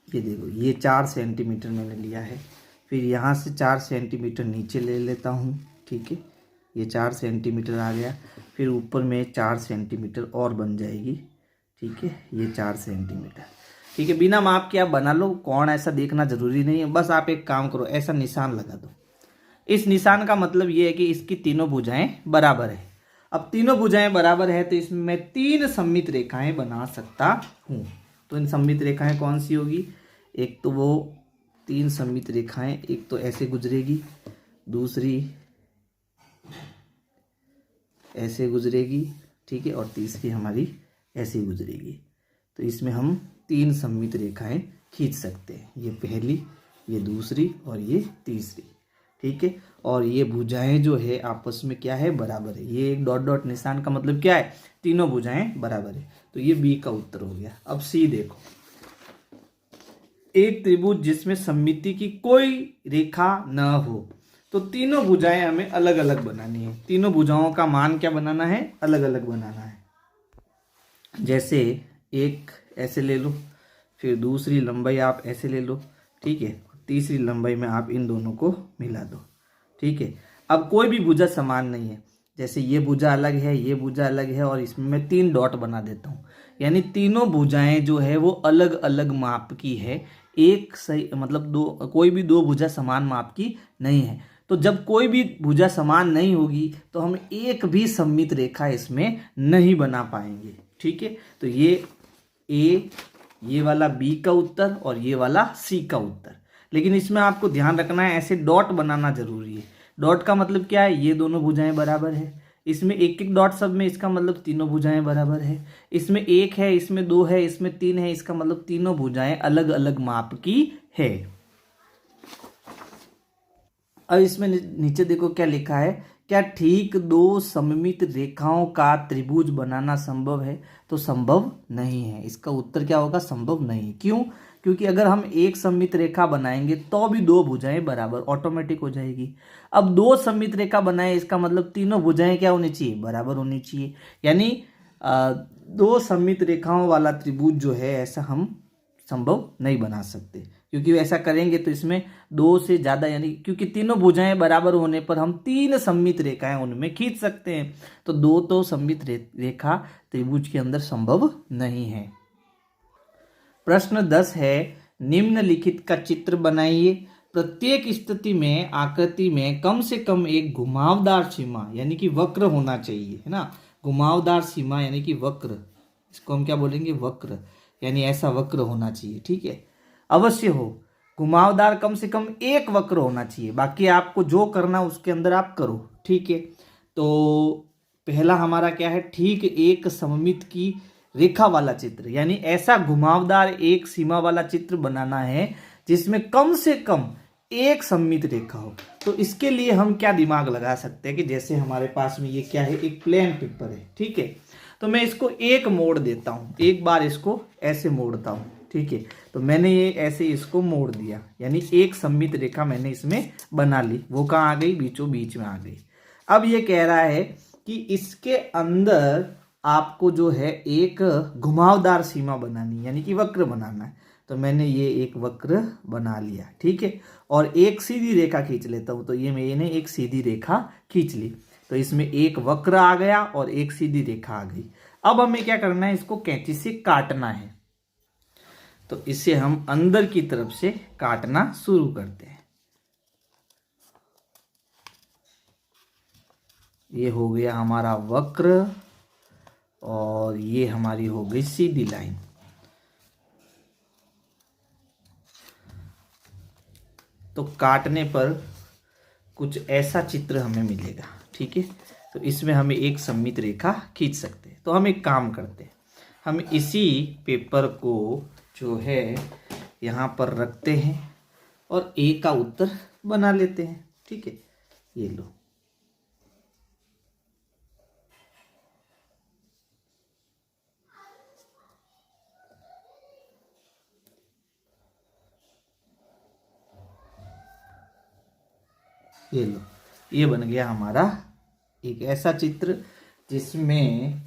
ये देखो, ये 4 सेंटीमीटर मैंने लिया है। फिर यहाँ से 4 सेंटीमीटर नीचे ले लेता हूँ, ठीक है। ये 4 सेंटीमीटर आ गया। फिर ऊपर में 4 सेंटीमीटर और बन जाएगी, ठीक है। ये 4 सेंटीमीटर, ठीक है। बिना माप के आप बना लो, कौन ऐसा देखना जरूरी नहीं है। बस आप एक काम करो, ऐसा निशान लगा दो। इस निशान का मतलब ये है कि इसकी तीनों भुजाएं बराबर है। अब तीनों भुजाएं बराबर है तो इसमें मैं 3 सममित रेखाएं बना सकता हूँ। तो इन सममित रेखाएं कौन सी होगी? एक तो वो 3 सममित रेखाएं, एक तो ऐसे गुजरेगी, दूसरी ऐसे गुजरेगी, ठीक है, और तीसरी हमारी ऐसे गुजरेगी। तो इसमें हम 3 सममित रेखाएं खींच सकते हैं। ये पहली, ये दूसरी और ये तीसरी, ठीक है। और ये भुजाएं जो है आपस में क्या है? बराबर है। ये एक डॉट डॉट निशान का मतलब क्या है? तीनों भुजाएं बराबर है। तो ये बी का उत्तर हो गया। अब सी देखो, एक त्रिभुज जिसमें सममिति की कोई रेखा न हो, तो तीनों भुजाएं हमें अलग अलग बनानी है। तीनों भुजाओं का मान क्या बनाना है? अलग अलग बनाना है। जैसे एक ऐसे ले लो, फिर दूसरी लंबाई आप ऐसे ले लो, ठीक है। तीसरी लंबाई में आप इन दोनों को मिला दो, ठीक है। अब कोई भी भुजा समान नहीं है। जैसे ये भुजा अलग है, ये भुजा अलग है, और इसमें मैं 3 डॉट बना देता हूँ। यानी तीनों भुजाएं जो है वो अलग अलग माप की है। एक सही मतलब कोई भी दो भुजा समान माप की नहीं है। तो जब कोई भी भुजा समान नहीं होगी तो हम एक भी सममित रेखा इसमें नहीं बना पाएंगे, ठीक है। तो ये वाला बी का उत्तर और ये वाला सी का उत्तर। लेकिन इसमें आपको ध्यान रखना है, ऐसे डॉट बनाना जरूरी है। डॉट का मतलब क्या है? ये दोनों भुजाएं बराबर है। इसमें एक एक डॉट सब में, इसका मतलब तीनों भुजाएं बराबर है। इसमें 1 है, इसमें 2 है, इसमें 3 है, इसका मतलब तीनों भुजाएं अलग अलग माप की है। अब इसमें नीचे देखो क्या लिखा है, क्या ठीक 2 सममित रेखाओं का त्रिभुज बनाना संभव है? तो संभव नहीं है। इसका उत्तर क्या होगा? संभव नहीं। क्यों? क्योंकि अगर हम एक सममित रेखा बनाएंगे तो भी 2 भुजाएं बराबर ऑटोमेटिक हो जाएगी। अब 2 सममित रेखा बनाए, इसका मतलब तीनों भुजाएं क्या होनी चाहिए? बराबर होनी चाहिए। यानी 2 सममित रेखाओं वाला त्रिभुज जो है ऐसा हम संभव नहीं बना सकते। क्योंकि ऐसा करेंगे तो इसमें 2 से ज़्यादा, यानी क्योंकि तीनों भुजाएं बराबर होने पर हम 3 सममित रेखाएं उनमें खींच सकते हैं। तो 2 तो सममित रेखा त्रिभुज के अंदर संभव नहीं है। प्रश्न 10 है, निम्नलिखित का चित्र बनाइए। प्रत्येक स्थिति में आकृति में कम से कम एक घुमावदार सीमा यानी कि वक्र होना चाहिए, है ना। घुमावदार सीमा यानी कि वक्र, इसको हम क्या बोलेंगे? वक्र। यानी ऐसा वक्र होना चाहिए, ठीक है। अवश्य हो। घुमावदार कम से कम एक वक्र होना चाहिए। बाकी आपको जो करना उसके अंदर आप करो, ठीक है। तो पहला हमारा क्या है? ठीक एक सममित की रेखा वाला चित्र, यानी ऐसा घुमावदार एक सीमा वाला चित्र बनाना है जिसमें कम से कम एक सममित रेखा हो। तो इसके लिए हम क्या दिमाग लगा सकते हैं कि जैसे हमारे पास में ये क्या है? एक प्लेन पेपर है, ठीक है। तो मैं इसको एक मोड़ देता हूं, एक बार इसको ऐसे मोड़ता हूं, ठीक है। तो मैंने ये ऐसे इसको मोड़ दिया, यानी एक सममित रेखा मैंने इसमें बना ली। वो कहाँ आ गई? बीचों बीच में आ गई। अब ये कह रहा है कि इसके अंदर आपको जो है एक घुमावदार सीमा बनानी, यानी कि वक्र बनाना है। तो मैंने ये एक वक्र बना लिया, ठीक है। और एक सीधी रेखा खींच लेता हूं। तो ये मैंने एक सीधी रेखा खींच ली। तो इसमें एक वक्र आ गया और एक सीधी रेखा आ गई। अब हमें क्या करना है? इसको कैंची से काटना है। तो इसे हम अंदर की तरफ से काटना शुरू करते हैं। ये हो गया हमारा वक्र और ये हमारी हो गई सीधी लाइन। तो काटने पर कुछ ऐसा चित्र हमें मिलेगा, ठीक है। तो इसमें हमें एक सममित रेखा खींच सकते हैं। तो हम एक काम करते हैं, हम इसी पेपर को जो है यहाँ पर रखते हैं और ए का उत्तर बना लेते हैं। ठीक है, ये लो। ये लो, ये बन गया हमारा एक ऐसा चित्र जिसमें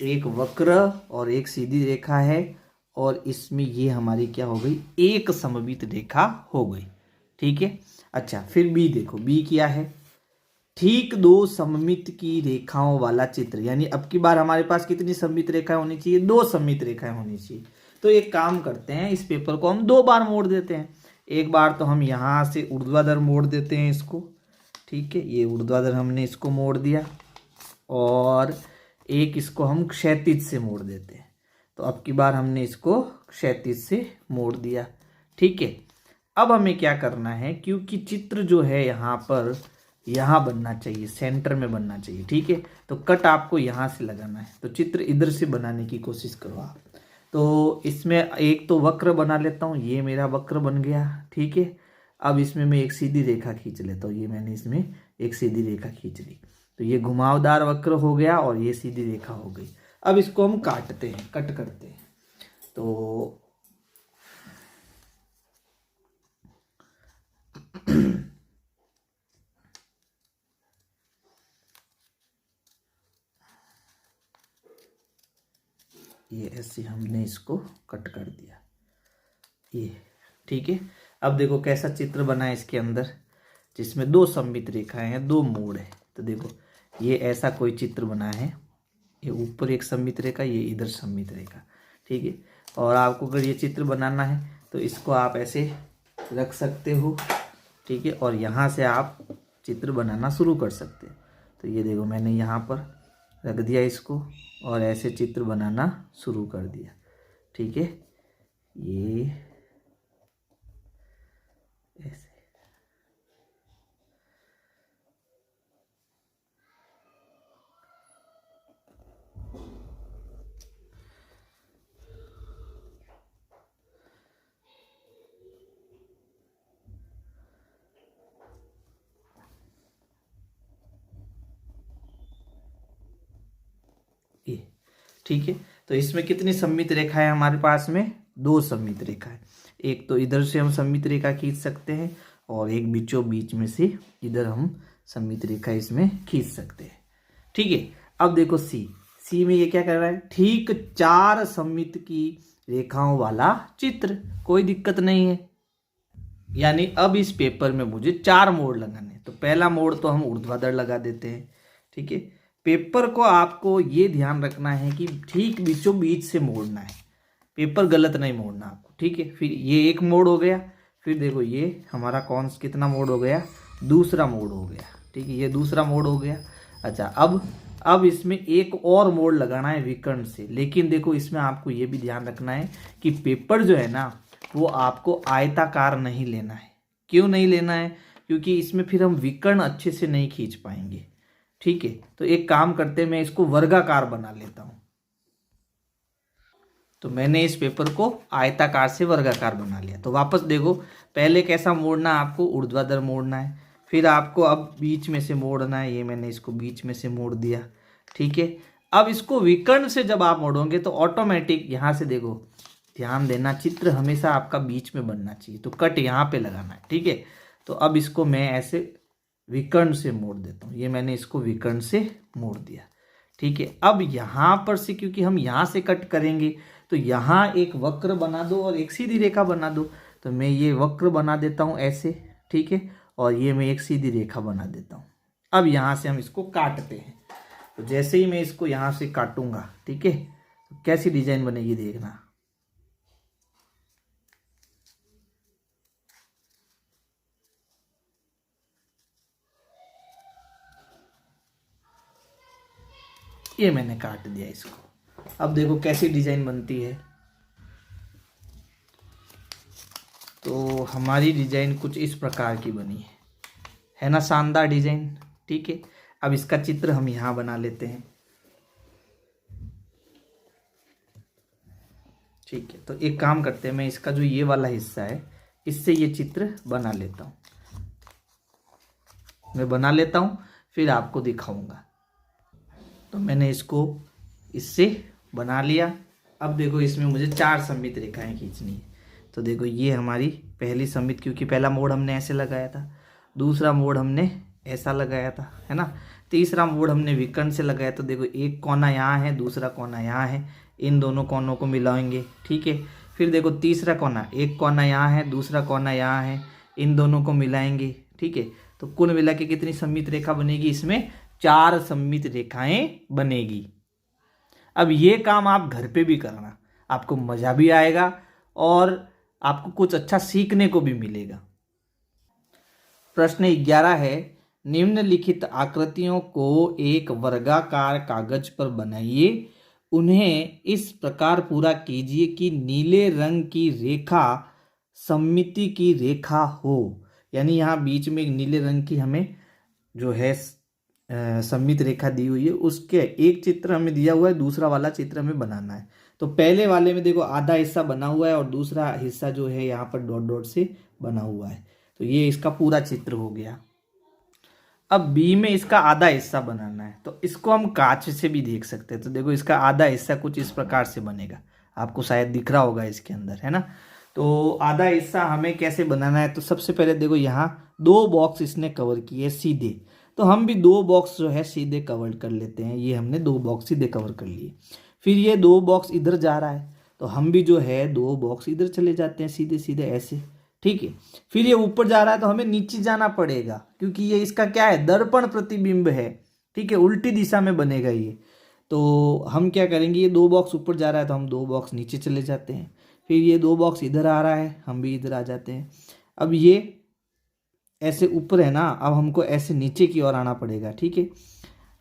एक वक्र और एक सीधी रेखा है, और इसमें ये हमारी क्या हो गई, एक सममित रेखा हो गई। ठीक है। अच्छा, फिर बी देखो, बी क्या है, ठीक दो सममित की रेखाओं वाला चित्र। यानी अब की बार हमारे पास कितनी सममित रेखाएं होनी चाहिए, दो सममित रेखाएं होनी चाहिए। तो एक काम करते हैं, इस पेपर को हम दो बार मोड़ देते हैं। एक बार तो हम यहाँ से ऊर्ध्वाधर मोड़ देते हैं इसको, ठीक है, ये ऊर्ध्वाधर हमने इसको मोड़ दिया, और एक इसको हम क्षैतिज से मोड़ देते हैं। तो अब की बार हमने इसको क्षैतिज से मोड़ दिया। ठीक है। अब हमें क्या करना है, क्योंकि चित्र जो है यहाँ पर यहाँ बनना चाहिए, सेंटर में बनना चाहिए। ठीक है। तो कट आपको यहाँ से लगाना है, तो चित्र इधर से बनाने की कोशिश करो आप। तो इसमें एक तो वक्र बना लेता हूँ, ये मेरा वक्र बन गया। ठीक है। अब इसमें मैं एक सीधी रेखा खींच लेता हूँ, ये मैंने इसमें एक सीधी रेखा खींच ली, तो ये घुमावदार वक्र हो गया और ये सीधी रेखा हो गई। अब इसको हम काटते हैं, कट करते हैं। तो ये ऐसे हमने इसको कट कर दिया, ये। ठीक है। अब देखो कैसा चित्र बना है इसके अंदर, जिसमें दो सममित रेखाएं हैं, दो मोड़ है। तो देखो ये ऐसा कोई चित्र बना है, ये ऊपर एक सममित रेखा, ये इधर सममित रेखा। ठीक है। और आपको अगर ये चित्र बनाना है तो इसको आप ऐसे रख सकते हो। ठीक है। और यहाँ से आप चित्र बनाना शुरू कर सकते हैं। तो ये देखो मैंने यहाँ पर रख दिया इसको, और ऐसे चित्र बनाना शुरू कर दिया। ठीक है। ये ऐसे, ये। ठीक है। तो इसमें कितनी सममित रेखा है हमारे पास में, दो सममित रेखा है। एक तो इधर से हम सममित रेखा खींच सकते हैं, और एक बीचों बीच में से इधर हम सममित रेखा इसमें खींच सकते हैं। ठीक है। अब देखो सी, सी में ये क्या कर रहा है, ठीक चार सममित की रेखाओं वाला चित्र। कोई दिक्कत नहीं है। यानी अब इस पेपर में मुझे चार मोड़ लगाने, तो पहला मोड़ तो हम ऊर्ध्वाधर लगा देते हैं। ठीक है। पेपर को आपको ये ध्यान रखना है कि ठीक बीचों बीच से मोड़ना है, पेपर गलत नहीं मोड़ना आपको। ठीक है। फिर ये एक मोड़ हो गया, फिर देखो ये हमारा कौन कितना मोड़ हो गया, दूसरा मोड़ हो गया। ठीक है, ये दूसरा मोड़ हो गया। अच्छा, अब इसमें एक और मोड़ लगाना है विकर्ण से, लेकिन देखो इसमें आपको ये भी ध्यान रखना है कि पेपर जो है ना, वो आपको आयताकार नहीं लेना है। क्यों नहीं लेना है, क्योंकि इसमें फिर हम विकर्ण अच्छे से नहीं खींच पाएंगे। ठीक है। तो एक काम करते हैं, मैं इसको वर्गाकार बना लेता हूं। तो मैंने इस पेपर को आयताकार से वर्गाकार बना लिया। तो वापस देखो, पहले कैसा मोड़ना, आपको ऊर्ध्वाधर मोड़ना है, फिर आपको अब बीच में से मोड़ना है। ये मैंने इसको बीच में से मोड़ दिया। ठीक है। अब इसको विकर्ण से जब आप मोड़ोगे तो ऑटोमेटिक यहाँ से देखो, ध्यान देना, चित्र हमेशा आपका बीच में बनना चाहिए, तो कट यहाँ पे लगाना है। ठीक है। तो अब इसको मैं ऐसे विकर्ण से मोड़ देता हूँ, ये मैंने इसको विकर्ण से मोड़ दिया। ठीक है। अब यहाँ पर से, क्योंकि हम यहाँ से कट करेंगे, तो यहाँ एक वक्र बना दो और एक सीधी रेखा बना दो। तो मैं ये वक्र बना देता हूँ ऐसे। ठीक है। और ये मैं एक सीधी रेखा बना देता हूँ। अब यहाँ से हम इसको काटते हैं। तो जैसे ही मैं इसको यहाँ से काटूंगा, ठीक है, तो कैसी डिजाइन बनेगी देखना। ये मैंने काट दिया इसको। अब देखो कैसी डिजाइन बनती है। तो हमारी डिजाइन कुछ इस प्रकार की बनी है ना, शानदार डिजाइन। ठीक है। अब इसका चित्र हम यहाँ बना लेते हैं। ठीक है। तो एक काम करते हैं, मैं इसका जो ये वाला हिस्सा है, इससे ये चित्र बना लेता हूँ। मैं बना लेता हूँ, फिर आपको दिखाऊंगा। तो मैंने इसको इससे बना लिया। अब देखो इसमें मुझे 4 सममित रेखाएं खींचनी है। तो देखो ये हमारी पहली सममित, क्योंकि पहला मोड़ हमने ऐसे लगाया था, दूसरा मोड़ हमने ऐसा लगाया था, है ना। तीसरा मोड़ हमने विकर्ण से लगाया। तो देखो एक कोना यहाँ है, दूसरा कोना यहाँ है, इन दोनों कोनों को मिलाएंगे, ठीक है। फिर देखो तीसरा कोना, एक कोना यहाँ है, दूसरा कोना यहाँ है, इन दोनों को मिलाएंगे, ठीक है। तो कुल मिला के कितनी सममित रेखा बनेगी? इसमें 4 सममित रेखाएं बनेगी। अब ये काम आप घर पे भी करना, आपको मज़ा भी आएगा और आपको कुछ अच्छा सीखने को भी मिलेगा। प्रश्न 11 है, निम्नलिखित आकृतियों को एक वर्गाकार कागज पर बनाइए। उन्हें इस प्रकार पूरा कीजिए कि नीले रंग की रेखा सममिति की रेखा हो। यानी यहाँ बीच में एक नीले रंग की हमें जो है सममित रेखा दी हुई है, उसके एक चित्र हमें दिया हुआ है, दूसरा वाला चित्र हमें बनाना है। तो पहले वाले में देखो आधा हिस्सा बना हुआ है और दूसरा हिस्सा जो है यहाँ पर डॉट डॉट से बना हुआ है। तो ये इसका पूरा चित्र हो गया। अब बी में इसका आधा हिस्सा बनाना है, तो इसको हम कांच से भी देख सकते हैं। तो देखो इसका आधा हिस्सा कुछ इस प्रकार से बनेगा, आपको शायद दिख रहा होगा इसके अंदर, है ना। तो आधा हिस्सा हमें कैसे बनाना है? तो सबसे पहले देखो यहाँ 2 बॉक्स इसने कवर किए सीधे, तो हम भी 2 बॉक्स जो है सीधे कवर कर लेते हैं। ये हमने 2 बॉक्स सीधे कवर कर लिए। फिर ये 2 बॉक्स इधर जा रहा है, तो हम भी जो है 2 बॉक्स इधर चले जाते हैं सीधे सीधे ऐसे, ठीक है। फिर ये ऊपर जा रहा है तो हमें नीचे जाना पड़ेगा, क्योंकि ये इसका क्या है? दर्पण प्रतिबिंब है, ठीक है, उल्टी दिशा में बनेगा ये। तो हम क्या करेंगे, ये 2 बॉक्स ऊपर जा रहा है तो हम 2 बॉक्स नीचे चले जाते हैं। फिर ये 2 बॉक्स इधर आ रहा है, हम भी इधर आ जाते हैं। अब ये ऐसे ऊपर है ना, अब हमको ऐसे नीचे की ओर आना पड़ेगा, ठीक है।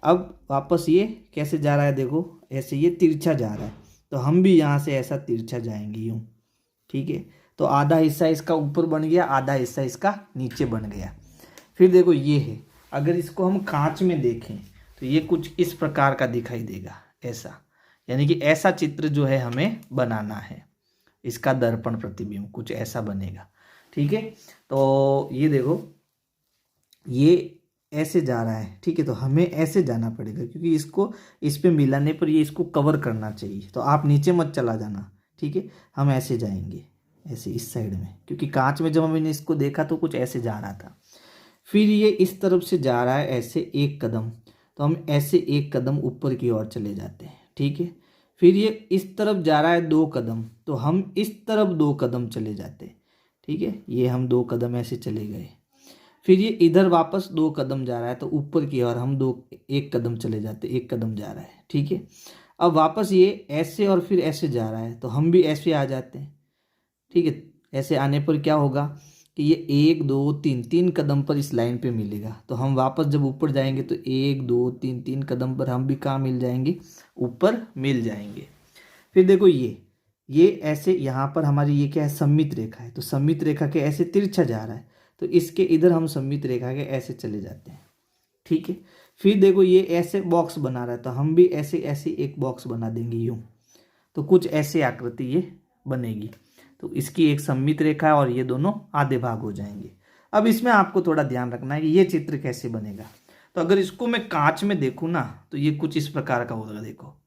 अब वापस ये कैसे जा रहा है? देखो ऐसे ये तिरछा जा रहा है, तो हम भी यहाँ से ऐसा तिरछा जाएंगे यूँ, ठीक है। तो आधा हिस्सा इसका ऊपर बन गया, आधा हिस्सा इसका नीचे बन गया। फिर देखो ये है, अगर इसको हम कांच में देखें तो ये कुछ इस प्रकार का दिखाई देगा, ऐसा। यानी कि ऐसा चित्र जो है हमें बनाना है, इसका दर्पण प्रतिबिंब कुछ ऐसा बनेगा, ठीक है। तो ये देखो ये ऐसे जा रहा है, ठीक है। तो हमें ऐसे जाना पड़ेगा, क्योंकि इसको इस पे मिलाने पर ये इसको कवर करना चाहिए। तो आप नीचे मत चला जाना, ठीक है। हम ऐसे जाएंगे, ऐसे इस साइड में, क्योंकि कांच में जब हमने इसको देखा तो कुछ ऐसे जा रहा था। फिर ये इस तरफ से जा रहा है ऐसे 1 कदम, तो हम ऐसे 1 कदम ऊपर की ओर चले जाते हैं, ठीक है। फिर ये इस तरफ जा रहा है 2 कदम, तो हम इस तरफ 2 कदम चले जाते हैं, ठीक है। ये हम 2 कदम ऐसे चले गए। फिर ये इधर वापस 2 कदम जा रहा है, तो ऊपर की ओर हम 1 कदम चले जाते, 1 कदम जा रहा है, ठीक है। अब वापस ये ऐसे और फिर ऐसे जा रहा है, तो हम भी ऐसे आ जाते हैं, ठीक है। ऐसे आने पर क्या होगा कि ये 1 2 3 3 कदम पर इस लाइन पे मिलेगा। तो हम वापस जब ऊपर जाएंगे तो 1 2 3 3 कदम पर हम भी कहाँ मिल जाएंगे? ऊपर मिल जाएंगे। फिर देखो ये ऐसे यहाँ पर हमारी ये क्या है? सममित रेखा है। तो सममित रेखा के ऐसे तिरछा जा रहा है, तो इसके इधर हम सममित रेखा के ऐसे चले जाते हैं, ठीक है। फिर देखो ये ऐसे बॉक्स बना रहा है, तो हम भी ऐसे ऐसे एक बॉक्स बना देंगे यूँ, तो कुछ ऐसे आकृति ये बनेगी। तो इसकी एक सममित रेखा है और ये दोनों आधे भाग हो जाएंगे। अब इसमें आपको थोड़ा ध्यान रखना है कि ये चित्र कैसे बनेगा। तो अगर इसको मैं कांच में देखूँ ना, तो ये कुछ इस प्रकार का होगा। देखो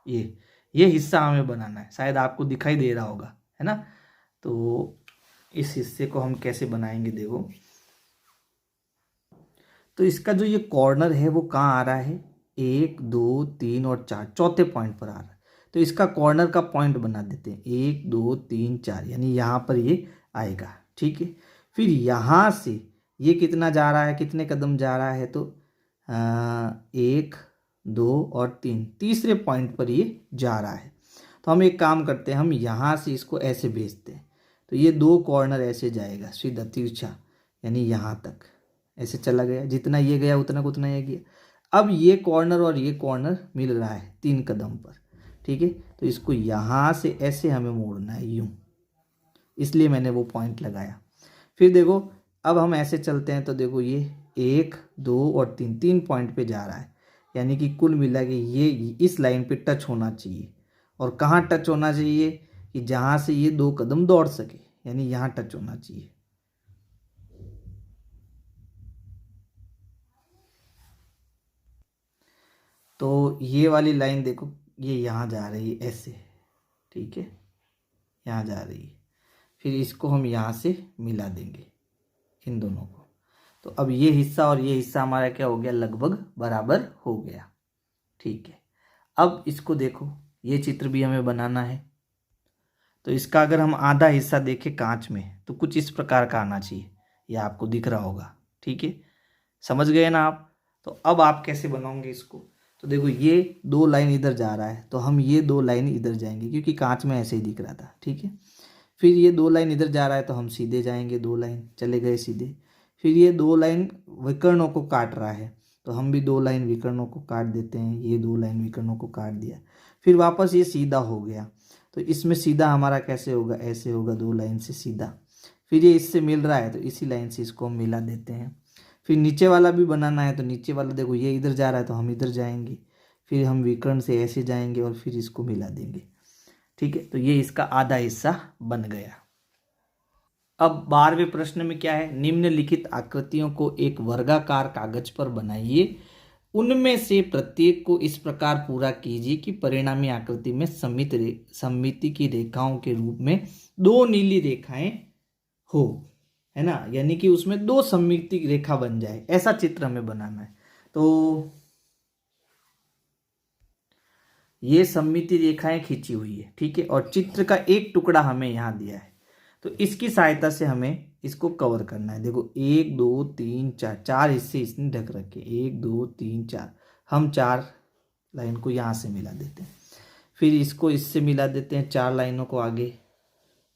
ये हिस्सा हमें बनाना है, शायद आपको दिखाई दे रहा होगा, है ना। तो इस हिस्से को हम कैसे बनाएंगे? देखो, तो इसका जो ये कॉर्नर है वो कहाँ आ रहा है? 1 2 3 और 4, चौथे पॉइंट पर आ रहा है। तो इसका कॉर्नर का पॉइंट बना देते हैं, 1 2 3 4, यानी यहाँ पर ये आएगा, ठीक है। फिर यहाँ से ये कितना जा रहा है, कितने कदम जा रहा है? तो 1 2 और 3, तीसरे पॉइंट पर ये जा रहा है। तो हम एक काम करते हैं, हम यहाँ से इसको ऐसे भेजते हैं, तो ये 2 कॉर्नर ऐसे जाएगा सीधा तिरछा, यानी यहाँ तक ऐसे चला गया। जितना ये गया उतना को उतना ये गया। अब ये कॉर्नर और ये कॉर्नर मिल रहा है 3 कदम पर, ठीक है। तो इसको यहाँ से ऐसे हमें मोड़ना है यूँ, इसलिए मैंने वो पॉइंट लगाया। फिर देखो अब हम ऐसे चलते हैं, तो देखो ये 1 2 और 3, 3 पॉइंट पे जा रहा है, यानी कि कुल मिला के ये इस लाइन पे टच होना चाहिए। और कहाँ टच होना चाहिए? कि जहाँ से ये 2 कदम दौड़ सके, यानी यहाँ टच होना चाहिए। तो ये वाली लाइन देखो, ये यहाँ जा रही है ऐसे, ठीक है, यहाँ जा रही है। फिर इसको हम यहाँ से मिला देंगे इन दोनों को। तो अब ये हिस्सा और ये हिस्सा हमारा क्या हो गया, लगभग बराबर हो गया, ठीक है। अब इसको देखो, ये चित्र भी हमें बनाना है। तो इसका अगर हम आधा हिस्सा देखें कांच में तो कुछ इस प्रकार का आना चाहिए, ये आपको दिख रहा होगा, ठीक है, समझ गए ना आप। तो अब आप कैसे बनाओगे इसको, तो देखो ये 2 लाइन इधर जा रहा है तो हम ये 2 लाइन इधर जाएंगे क्योंकि कांच में ऐसे ही दिख रहा था, ठीक है। फिर ये 2 लाइन इधर जा रहा है तो हम सीधे जाएंगे, 2 लाइन चले गए सीधे। फिर ये 2 लाइन विकर्णों को काट रहा है तो हम भी 2 लाइन विकर्णों को काट देते हैं, ये 2 लाइन विकर्णों को काट दिया। फिर वापस ये सीधा हो गया, तो इसमें सीधा हमारा कैसे होगा, ऐसे होगा, 2 लाइन से सीधा। फिर ये इससे मिल रहा है तो इसी लाइन से इसको हम मिला देते हैं। फिर नीचे वाला भी बनाना है तो नीचे वाला देखो ये इधर जा रहा है तो हम इधर जाएंगे, फिर हम विकर्ण से ऐसे जाएंगे और फिर इसको मिला देंगे, ठीक है। तो ये इसका आधा हिस्सा बन गया। अब 12वें प्रश्न में क्या है, निम्नलिखित आकृतियों को एक वर्गाकार कागज पर बनाइए, उनमें से प्रत्येक को इस प्रकार पूरा कीजिए कि परिणामी आकृति में सममिति की रेखाओं के रूप में 2 नीली रेखाएं हो, है ना, यानी कि उसमें 2 सममिति रेखा बन जाए, ऐसा चित्र हमें बनाना है। तो ये सममिति रेखाएं खींची हुई है, ठीक है, और चित्र का एक टुकड़ा हमें यहाँ दिया है। तो इसकी सहायता से हमें इसको कवर करना है। देखो 1 2 3 4, 4 हिस्से इसने ढक रखे, 1 2 3 4, हम 4 लाइन को यहाँ से मिला देते हैं, फिर इसको इससे मिला देते हैं, 4 लाइनों को आगे,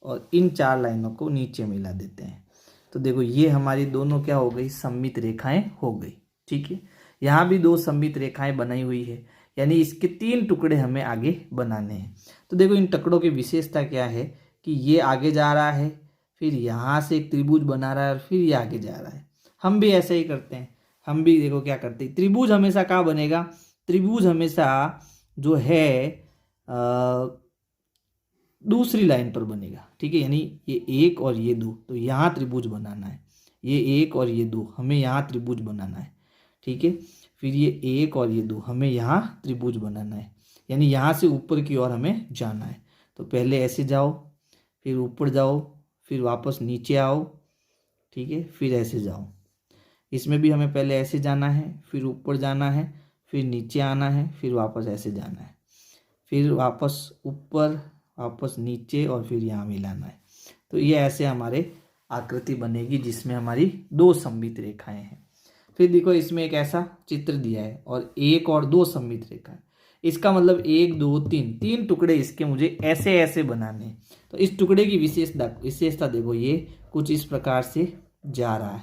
और इन 4 लाइनों को नीचे मिला देते हैं। तो देखो ये हमारी दोनों क्या हो गई, सममित रेखाएं हो गई, ठीक है। यहाँ भी 2 सममित रेखाएं बनाई हुई है, यानी इसके 3 टुकड़े हमें आगे बनाने हैं। तो देखो इन टुकड़ों की विशेषता क्या है कि ये आगे जा रहा है, फिर यहाँ से एक त्रिभुज बना रहा है और फिर ये आगे जा रहा है। हम भी ऐसे ही करते हैं, हम भी देखो क्या करते हैं, त्रिभुज हमेशा कहाँ बनेगा, त्रिभुज हमेशा जो है दूसरी लाइन पर बनेगा, ठीक है, यानी ये 1 और ये 2, तो यहाँ त्रिभुज बनाना है, ये 1 और ये 2 हमें यहाँ त्रिभुज बनाना है, ठीक है। फिर ये 1 और ये 2 हमें यहाँ त्रिभुज बनाना है, यानी यहाँ से ऊपर की ओर हमें जाना है। तो पहले ऐसे जाओ, फिर ऊपर जाओ, फिर वापस नीचे आओ, ठीक है, फिर ऐसे जाओ। इसमें भी हमें पहले ऐसे जाना है, फिर ऊपर जाना है, फिर नीचे आना है, फिर वापस ऐसे जाना है, फिर वापस ऊपर, वापस नीचे, और फिर यहाँ मिलाना है। तो ये ऐसे हमारे आकृति बनेगी जिसमें हमारी 2 सममित रेखाएं हैं। फिर देखो इसमें एक ऐसा चित्र दिया है और 1 और 2 सममित रेखा है, इसका मतलब 1 2 3 टुकड़े इसके मुझे ऐसे ऐसे बनाने हैं। तो इस टुकड़े की विशेषता देखो, ये कुछ इस प्रकार से जा रहा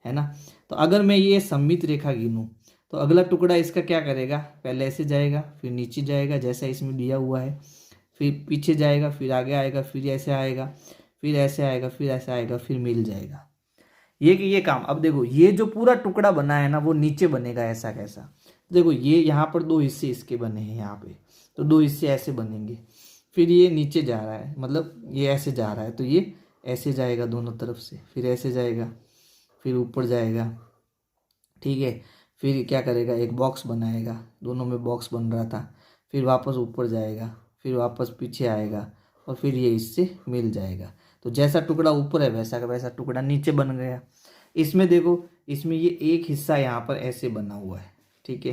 है ना। तो अगर मैं ये सममित रेखा गिनूं तो अगला टुकड़ा इसका क्या करेगा, पहले ऐसे जाएगा, फिर नीचे जाएगा जैसा इसमें दिया हुआ है, फिर पीछे जाएगा, फिर आगे आएगा, फिर ऐसे आएगा, फिर ऐसे आएगा, फिर ऐसे आएगा, फिर मिल जाएगा। ये काम। अब देखो ये जो पूरा टुकड़ा बना है ना वो नीचे बनेगा ऐसा कैसा, देखो ये यहाँ पर 2 हिस्से इसके बने हैं यहाँ पे, तो 2 हिस्से ऐसे बनेंगे। फिर ये नीचे जा रहा है, मतलब ये ऐसे जा रहा है तो ये ऐसे जाएगा दोनों तरफ से, फिर ऐसे जाएगा, फिर ऊपर जाएगा, ठीक है। फिर क्या करेगा, एक बॉक्स बनाएगा, दोनों में बॉक्स बन रहा था, फिर वापस ऊपर जाएगा, फिर वापस पीछे आएगा, और फिर ये इससे मिल जाएगा। तो जैसा टुकड़ा ऊपर है वैसा का वैसा टुकड़ा नीचे बन गया। इसमें देखो, इसमें ये एक हिस्सा यहाँ पर ऐसे बना हुआ है, ठीक है,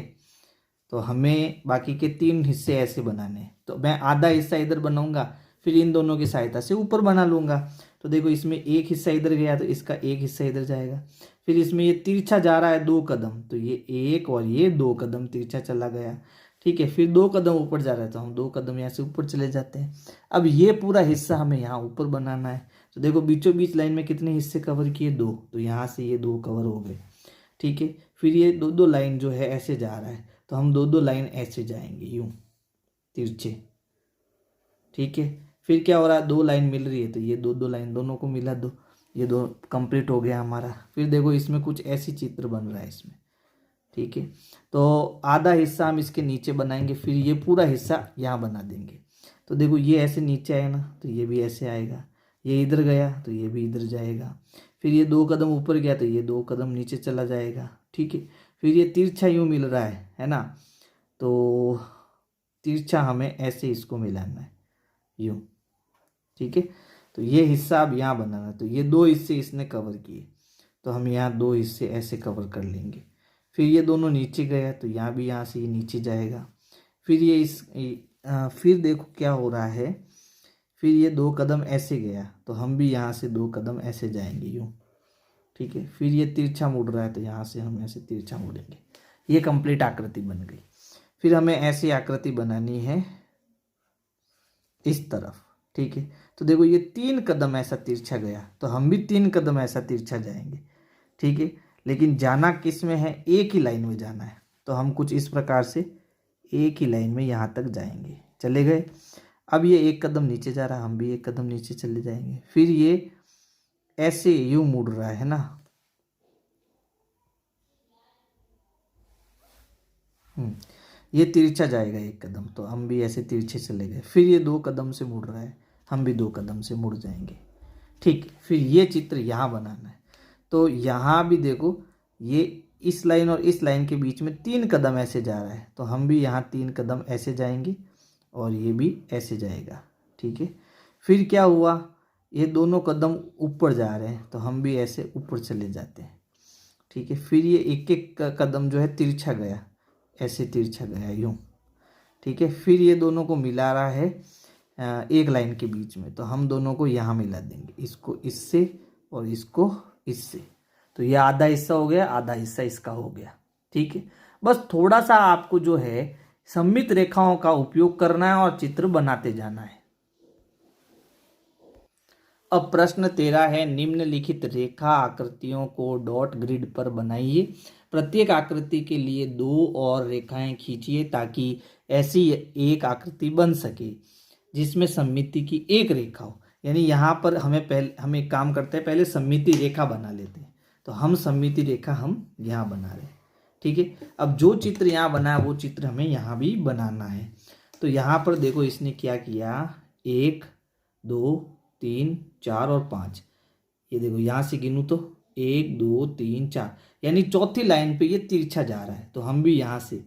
तो हमें बाकी के 3 हिस्से ऐसे बनाने हैं। तो मैं आधा हिस्सा इधर बनाऊंगा, फिर इन दोनों की सहायता से ऊपर बना लूँगा। तो देखो इसमें एक हिस्सा इधर गया तो इसका एक हिस्सा इधर जाएगा। फिर इसमें ये तिरछा जा रहा है 2 कदम, तो ये 1 और ये 2 कदम तिरछा चला गया, ठीक है। फिर 2 कदम ऊपर जा रहा है तो हम 2 कदम यहाँ से ऊपर चले जाते हैं। अब ये पूरा हिस्सा हमें यहाँ ऊपर बनाना है। तो देखो बीचों बीच लाइन में कितने हिस्से कवर किए, 2, तो यहाँ से ये 2 कवर हो गए, ठीक है। फिर ये 2 लाइन जो है ऐसे जा रहा है तो हम 2 लाइन ऐसे जाएंगे यूं तिरछे, ठीक है। फिर क्या हो रहा है, 2 लाइन मिल रही है तो ये 2 लाइन दोनों को मिला दो, ये 2 कंप्लीट हो गया हमारा। फिर देखो इसमें कुछ ऐसी चित्र बन रहा है इसमें, ठीक है। तो आधा हिस्सा हम इसके नीचे बनाएंगे, फिर ये पूरा हिस्सा यहाँ बना देंगे। तो देखो ये ऐसे नीचे आए ना तो ये भी ऐसे आएगा, ये इधर गया तो ये भी इधर जाएगा, फिर ये 2 कदम ऊपर गया तो ये 2 कदम नीचे चला जाएगा, ठीक है। फिर ये तिरछा यूँ मिल रहा है ना, तो तिरछा हमें ऐसे इसको मिलाना है यूं, ठीक है। तो ये हिस्सा अब यहाँ बनाना है, तो ये दो हिस्से इसने कवर किए, तो हम यहाँ दो हिस्से ऐसे कवर कर लेंगे। फिर ये दोनों नीचे गया तो यहाँ भी यहाँ से ये नीचे जाएगा। फिर ये फिर देखो क्या हो रहा है, फिर ये दो कदम ऐसे गया तो हम भी यहाँ से दो कदम ऐसे जाएंगे यूँ, ठीक है। फिर ये तिरछा मुड़ रहा है तो यहाँ से हम ऐसे तिरछा मुड़ेंगे। ये कंप्लीट आकृति बन गई। फिर हमें ऐसी आकृति बनानी है इस तरफ, ठीक है। तो देखो ये 3 कदम ऐसा तिरछा गया तो हम भी 3 कदम ऐसा तिरछा जाएंगे, ठीक है। लेकिन जाना किस में है, एक ही लाइन में जाना है। तो हम कुछ इस प्रकार से एक ही लाइन में यहाँ तक जाएंगे, चले गए। अब ये एक कदम नीचे जा रहा है, हम भी एक कदम नीचे चले जाएंगे। फिर ये ऐसे यूं मुड़ रहा है ना, ये तिरछा जाएगा एक कदम, तो हम भी ऐसे तिरछे चले गए। फिर ये 2 कदम से मुड़ रहा है, हम भी 2 कदम से मुड़ जाएंगे, ठीक। फिर ये चित्र यहाँ बनाना है, तो यहाँ भी देखो ये इस लाइन और इस लाइन के बीच में 3 कदम ऐसे जा रहा है, तो हम भी यहाँ 3 कदम ऐसे जाएंगे और ये भी ऐसे जाएगा, ठीक है। फिर क्या हुआ, ये दोनों कदम ऊपर जा रहे हैं तो हम भी ऐसे ऊपर चले जाते हैं, ठीक है। फिर ये एक एक कदम जो है तिरछा गया, ऐसे तिरछा गया यूँ, ठीक है। फिर ये दोनों को मिला रहा है एक लाइन के बीच में, तो हम दोनों को यहाँ मिला देंगे, इसको इससे और इसको इससे। तो ये आधा हिस्सा हो गया, आधा हिस्सा इसका हो गया, ठीक है। बस थोड़ा सा आपको जो है सममित रेखाओं का उपयोग करना है और चित्र बनाते जाना है। अब प्रश्न 13 है, निम्नलिखित रेखा आकृतियों को डॉट ग्रिड पर बनाइए। प्रत्येक आकृति के लिए 2 और रेखाएं खींचिए ताकि ऐसी एक आकृति बन सके जिसमें सममिति की एक रेखा हो। यानी यहाँ पर हम एक काम करते हैं, पहले सममिति रेखा बना लेते हैं। तो हम सममिति रेखा हम यहाँ बना रहे हैं, ठीक है। अब जो चित्र यहाँ बना है वो चित्र हमें यहाँ भी बनाना है। तो यहाँ पर देखो इसने क्या किया, 1 2 3 4 और 5, ये देखो यहाँ से गिनूँ तो 1 2 3 4, यानी चौथी लाइन पे ये तिरछा जा रहा है। तो हम भी यहाँ से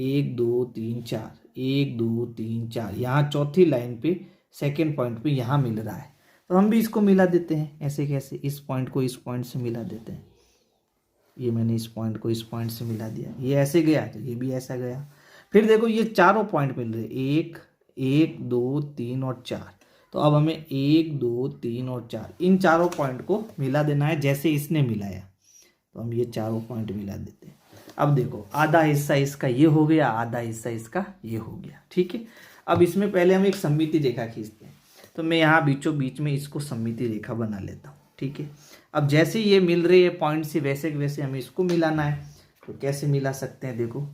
1 2 3 4 1 2 3 4, यहाँ चौथी लाइन पे सेकेंड पॉइंट पे यहाँ मिल रहा है, तो हम भी इसको मिला देते हैं। ऐसे कैसे, इस पॉइंट को इस पॉइंट से मिला देते हैं। ये मैंने इस पॉइंट को इस पॉइंट से मिला दिया, ये ऐसे गया तो ये भी ऐसा गया। फिर देखो ये चारों पॉइंट मिल रहे, 1 1 2 3 और 4। तो अब हमें 1 2 3 और 4 इन चारों पॉइंट को मिला देना है जैसे इसने मिलाया। तो हम ये चारों पॉइंट मिला देते हैं। अब देखो आधा हिस्सा इसका ये हो गया, आधा हिस्सा इसका ये हो गया, ठीक है। अब इसमें पहले हम एक सममिति रेखा खींचते हैं। तो मैं यहाँ बीचों बीच में इसको सममिति रेखा बना लेता हूँ, ठीक है। अब जैसे ये मिल रही है पॉइंट से वैसे वैसे हमें इसको मिलाना है। तो कैसे मिला सकते हैं, देखो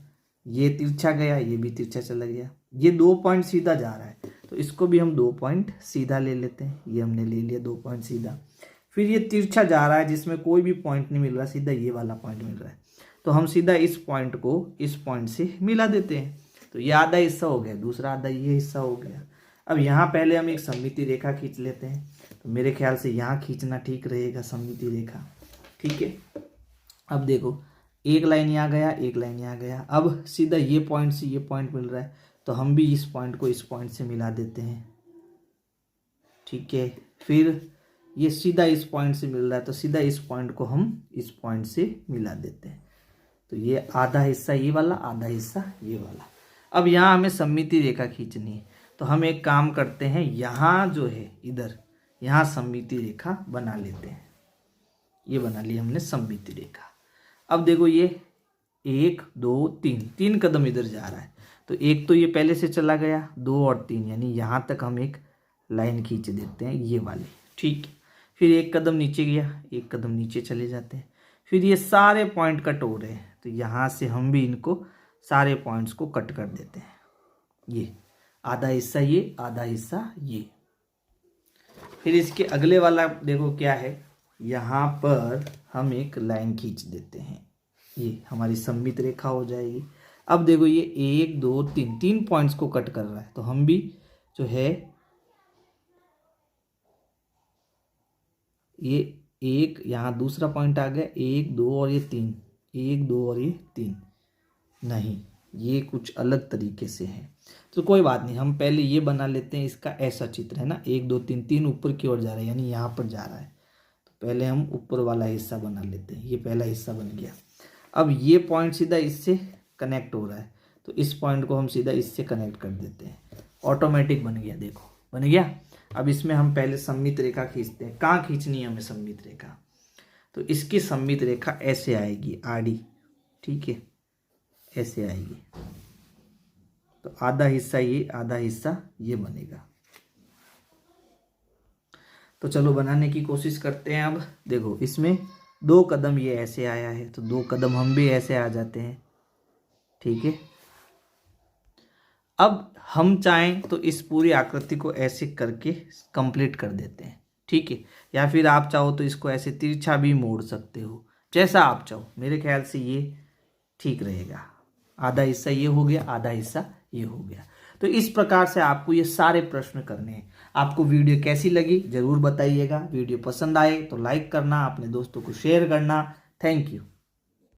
ये तिरछा गया, ये भी तिरछा चला गया, ये 2 पॉइंट सीधा जा रहा है, तो इसको भी हम 2 पॉइंट सीधा ले लेते हैं। ये हमने ले लिया 2 पॉइंट सीधा। फिर ये तिरछा जा रहा है जिसमें कोई भी पॉइंट नहीं मिल रहा, सीधा ये वाला पॉइंट मिल रहा है, तो हम सीधा इस पॉइंट को इस पॉइंट से मिला देते हैं। तो ये आधा हिस्सा हो गया, दूसरा आधा ये हिस्सा हो गया। अब यहाँ पहले हम एक सममिति रेखा खींच लेते हैं। तो मेरे ख्याल से यहाँ खींचना ठीक रहेगा सममिति रेखा, ठीक है। अब देखो एक लाइन यहाँ गया, एक लाइन यहाँ गया। अब सीधा ये पॉइंट से ये पॉइंट मिल रहा है, तो हम भी इस पॉइंट को इस पॉइंट से मिला देते हैं, ठीक है। फिर ये सीधा इस पॉइंट से मिल रहा है, तो सीधा इस पॉइंट को हम इस पॉइंट से मिला देते हैं। तो ये आधा हिस्सा ये वाला, आधा हिस्सा ये वाला। अब यहाँ हमें सममिति रेखा खींचनी है, तो हम एक काम करते हैं, यहाँ जो है इधर यहाँ सममिति रेखा बना लेते हैं। ये बना ली हमने सममिति रेखा। अब देखो ये 1 2 3 कदम इधर जा रहा है, तो एक तो ये पहले से चला गया, 2 और 3, यानी यहाँ तक हम एक लाइन खींच देते हैं ये वाली, ठीक। फिर एक कदम नीचे गया, एक कदम नीचे चले जाते हैं। फिर ये सारे पॉइंट कट हो रहे हैं, तो यहाँ से हम भी इनको सारे पॉइंट्स को कट कर देते हैं। ये आधा हिस्सा ये, आधा हिस्सा ये। फिर इसके अगले वाला देखो क्या है, यहाँ पर हम एक लाइन खींच देते हैं, ये हमारी सममित रेखा हो जाएगी। अब देखो ये 1 2 3 पॉइंट्स को कट कर रहा है, तो हम भी जो है ये एक यहाँ दूसरा पॉइंट आ गया, 1 2 और ये 3, 1 2 और ये 3 नहीं, ये कुछ अलग तरीके से है। तो कोई बात नहीं, हम पहले ये बना लेते हैं। इसका ऐसा चित्र है ना, 1 2 3 3 ऊपर की ओर जा रहा है, यानी यहाँ पर जा रहा है। तो पहले हम ऊपर वाला हिस्सा बना लेते हैं। ये पहला हिस्सा बन गया। अब ये पॉइंट सीधा इससे कनेक्ट हो रहा है, तो इस पॉइंट को हम सीधा इससे कनेक्ट कर देते हैं। ऑटोमेटिक बन गया, देखो बन गया। अब इसमें हम पहले सममित रेखा खींचते हैं। कहाँ खींचनी है हमें सममित रेखा? तो इसकी सममित रेखा ऐसे आएगी, आड़ी, ठीक है, ऐसे आएगी। तो आधा हिस्सा ये, आधा हिस्सा ये बनेगा। तो चलो बनाने की कोशिश करते हैं। अब देखो इसमें 2 कदम ये ऐसे आया है, तो 2 कदम हम भी ऐसे आ जाते हैं, ठीक है। अब हम चाहें तो इस पूरी आकृति को ऐसे करके कंप्लीट कर देते हैं, ठीक है। या फिर आप चाहो तो इसको ऐसे तिरछा भी मोड़ सकते हो, जैसा आप चाहो। मेरे ख्याल से ये ठीक रहेगा। आधा हिस्सा ये हो गया, आधा हिस्सा ये हो गया। तो इस प्रकार से आपको ये सारे प्रश्न करने हैं। आपको वीडियो कैसी लगी जरूर बताइएगा। वीडियो पसंद आए तो लाइक करना, अपने दोस्तों को शेयर करना। Thank you.